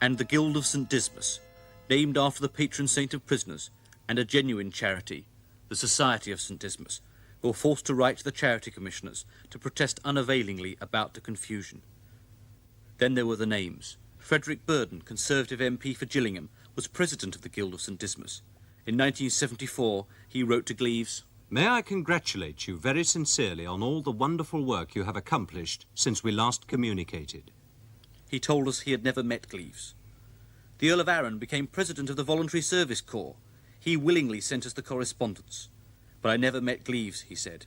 And the Guild of St. Dismas, named after the patron saint of prisoners, and a genuine charity, the Society of St. Dismas, were forced to write to the Charity Commissioners to protest unavailingly about the confusion. Then there were the names. Frederick Burden, Conservative MP for Gillingham, was president of the Guild of St. Dismas. In 1974, he wrote to Gleaves, "May I congratulate you very sincerely on all the wonderful work you have accomplished since we last communicated." He told us he had never met Gleaves. The Earl of Arran became president of the Voluntary Service Corps. He willingly sent us the correspondence. But I never met Gleaves, he said.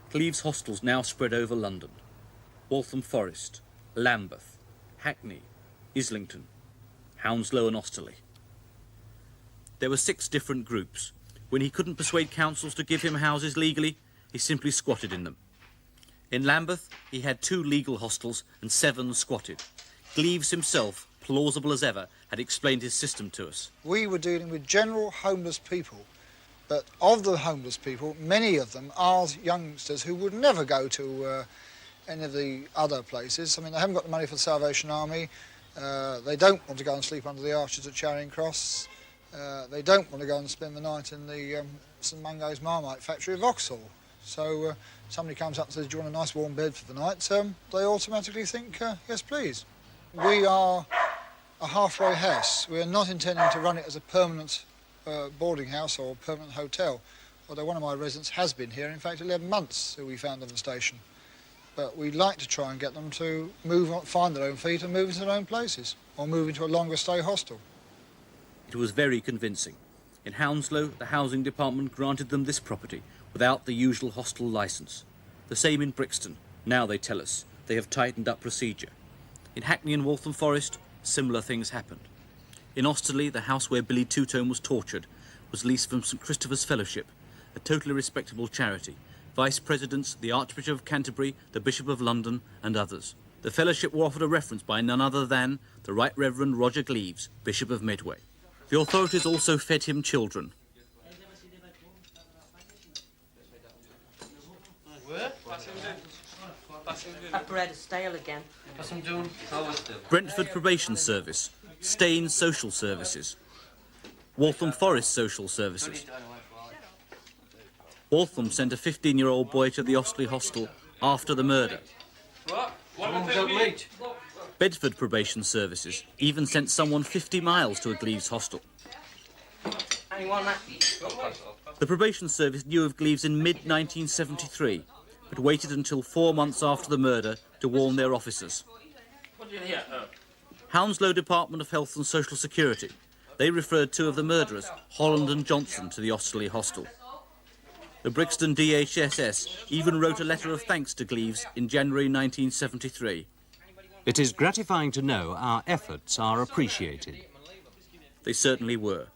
Gleaves hostels now spread over London. Waltham Forest, Lambeth, Hackney, Islington, Hounslow and Osterley. There were 6 different groups. When he couldn't persuade councils to give him houses legally, he simply squatted in them. In Lambeth, he had 2 legal hostels and 7 squatted. Gleaves himself, plausible as ever, had explained his system to us. We were dealing with general homeless people, but of the homeless people, many of them are youngsters who would never go to any of the other places. I mean, they haven't got the money for the Salvation Army. They don't want to go and sleep under the arches at Charing Cross. They don't want to go and spend the night in the St Mungo's Marmite factory of Vauxhall. So somebody comes up and says, "Do you want a nice warm bed for the night?" They automatically think, yes, please. We are a halfway house. We are not intending to run it as a permanent boarding house or permanent hotel, although one of my residents has been here, in fact, 11 months, who we found on the station. But we'd like to try and get them to move on, find their own feet and move into their own places, or move into a longer stay hostel. It was very convincing. In Hounslow, the housing department granted them this property without the usual hostel licence. The same in Brixton. Now, they tell us, they have tightened up procedure. In Hackney and Waltham Forest, similar things happened. In Osterley, the house where Billy Two-Tone was tortured was leased from St Christopher's Fellowship, a totally respectable charity. Vice Presidents, the Archbishop of Canterbury, the Bishop of London, and others. The fellowship were offered a reference by none other than the Right Reverend Roger Gleaves, Bishop of Medway. The authorities also fed him children. That bread is stale again. Brentford Probation Service, Staines Social Services, Waltham Forest Social Services. Waltham sent a 15-year-old boy to the Osterley hostel after the murder. Bedford Probation Services even sent someone 50 miles to a Gleaves hostel. The probation service knew of Gleaves in mid-1973, but waited until 4 months after the murder to warn their officers. Hounslow Department of Health and Social Security. They referred 2 of the murderers, Holland and Johnson, to the Osterley hostel. The Brixton DHSS even wrote a letter of thanks to Gleaves in January 1973. It is gratifying to know our efforts are appreciated. They certainly were.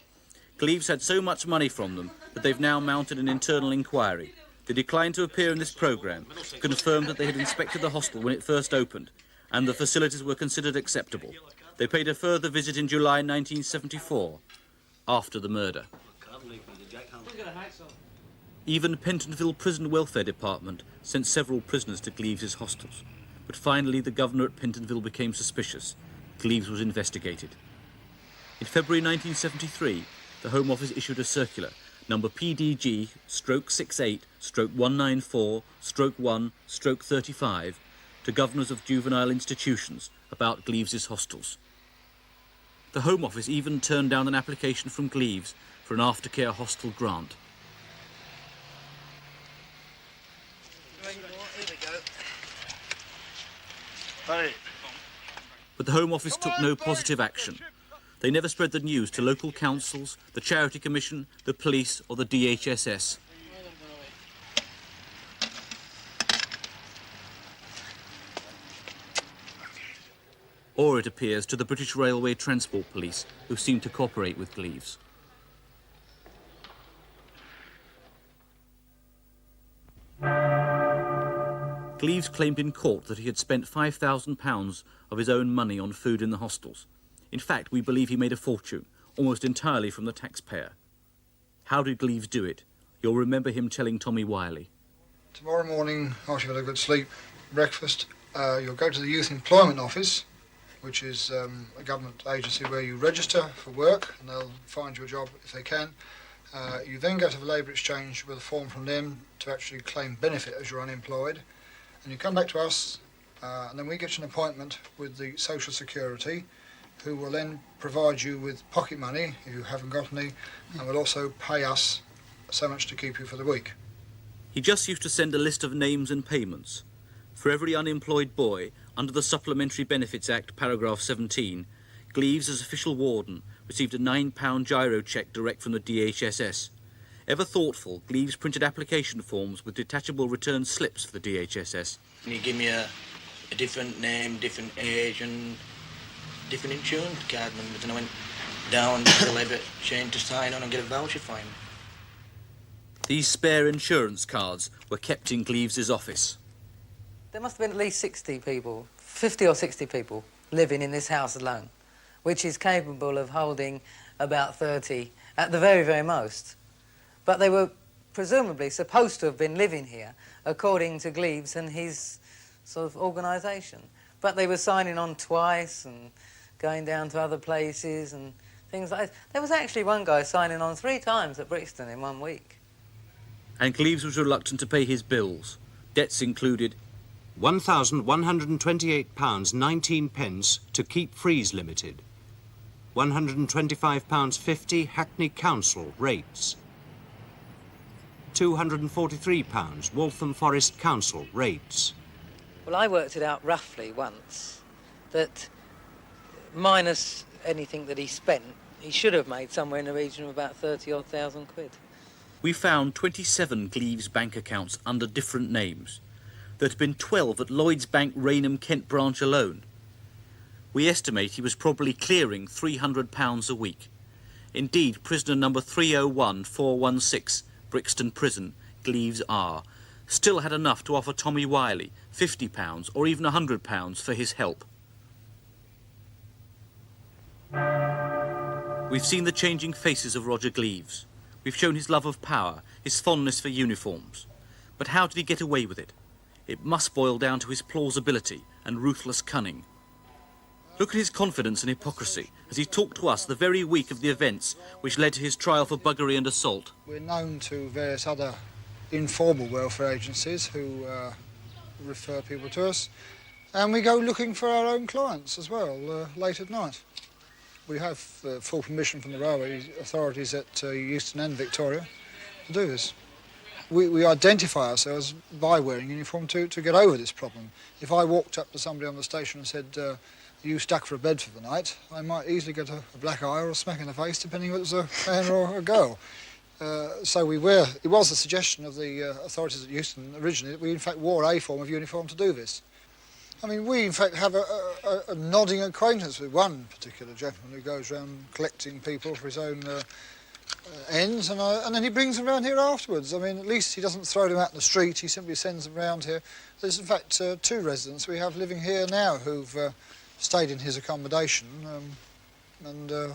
Gleaves had so much money from them that they've now mounted an internal inquiry. They declined to appear in this programme, confirmed that they had inspected the hostel when it first opened, and the facilities were considered acceptable. They paid a further visit in July 1974, after the murder. Even Pentonville Prison Welfare Department sent several prisoners to Gleaves' hostels, but finally the governor at Pentonville became suspicious. Gleaves was investigated. In February 1973, the Home Office issued a circular, number PDG/68/194/1/35, to governors of juvenile institutions about Gleaves' hostels. The Home Office even turned down an application from Gleaves for an aftercare hostel grant. But the Home Office took no positive action. They never spread the news to local councils, the Charity Commission, the police or the DHSS. Or, it appears, to the British Railway Transport Police, who seemed to cooperate with Gleaves. Gleaves claimed in court that he had spent £5,000 of his own money on food in the hostels. In fact, we believe he made a fortune, almost entirely from the taxpayer. How did Gleaves do it? You'll remember him telling Tommy Wiley. Tomorrow morning, after you've had a good sleep, breakfast, you'll go to the Youth Employment Office, which is a government agency where you register for work and they'll find you a job if they can. You then go to the Labour Exchange with a form from them to actually claim benefit as you're unemployed. And you come back to us and then we get you an appointment with the Social Security, who will then provide you with pocket money if you haven't got any, and will also pay us so much to keep you for the week. He just used to send a list of names and payments. For every unemployed boy, under the Supplementary Benefits Act, paragraph 17, Gleaves, as official warden, received a £9 giro cheque direct from the DHSS. Ever thoughtful, Gleaves printed application forms with detachable return slips for the DHSS. And he gave me a different name, different age and different insurance card numbers, and I went down to the Labour Exchange to sign on and get a voucher for him. These spare insurance cards were kept in Gleaves's office. There must have been at least 60 people, 50 or 60 people, living in this house alone, which is capable of holding about 30 at the very, very most. But they were presumably supposed to have been living here, according to Gleaves and his sort of organisation. But they were signing on twice and going down to other places and things like that. There was actually one guy signing on 3 times at Brixton in 1 week. And Gleaves was reluctant to pay his bills. Debts included £1,128.19 to Keep Freeze Limited, £125.50 Hackney Council rates, £243 Waltham Forest Council rates. Well, I worked it out roughly once, that minus anything that he spent, he should have made somewhere in the region of about 30-odd thousand quid. We found 27 Gleaves bank accounts under different names. There had been 12 at Lloyds Bank Rainham Kent branch alone. We estimate he was probably clearing £300 a week. Indeed, prisoner number 301416, Brixton Prison, Gleaves R, still had enough to offer Tommy Wiley £50 or even £100 for his help. We've seen the changing faces of Roger Gleaves. We've shown his love of power, his fondness for uniforms. But how did he get away with it? It must boil down to his plausibility and ruthless cunning. Look at his confidence and hypocrisy as he talked to us the very week of the events which led to his trial for buggery and assault. We're known to various other informal welfare agencies who refer people to us, and we go looking for our own clients as well, late at night. We have full permission from the railway authorities at Euston and Victoria to do this. We identify ourselves by wearing uniform to get over this problem. If I walked up to somebody on the station and said, are you stuck for a bed for the night, I might easily get a black eye or a smack in the face, depending if it was a man or a girl. So we wear, it was the suggestion of the authorities at Euston originally that we in fact wore a form of uniform to do this. I mean, we in fact have a nodding acquaintance with one particular gentleman who goes around collecting people for his own ends, and then he brings them around here afterwards. I mean, at least he doesn't throw them out in the street, he simply sends them around here. There's in fact 2 residents we have living here now who've stayed in his accommodation, and you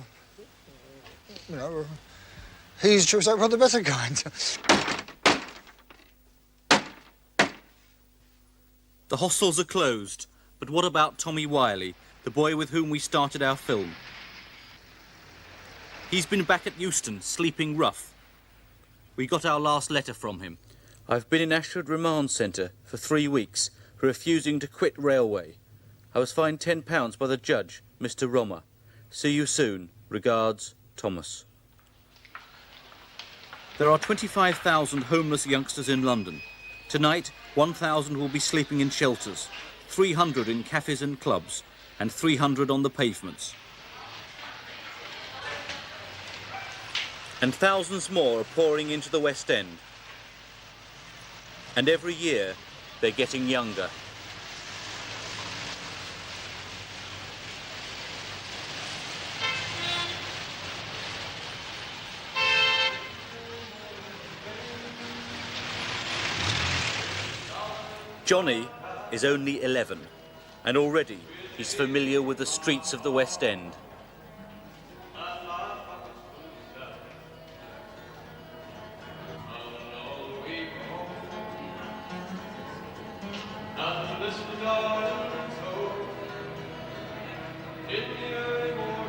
know, he's chosen one of the better kind. The hostels are closed, but what about Tommy Wiley, the boy with whom we started our film? He's been back at Euston, sleeping rough. We got our last letter from him. I've been in Ashford Remand Centre for 3 weeks for refusing to quit railway. I was fined £10 by the judge, Mr. Romer. See you soon. Regards, Thomas. There are 25,000 homeless youngsters in London. Tonight, 1,000 will be sleeping in shelters, 300 in cafes and clubs, and 300 on the pavements. And thousands more are pouring into the West End. And every year, they're getting younger. Johnny is only 11, and already he's familiar with the streets of the West End. And this the darling hope in the early morning.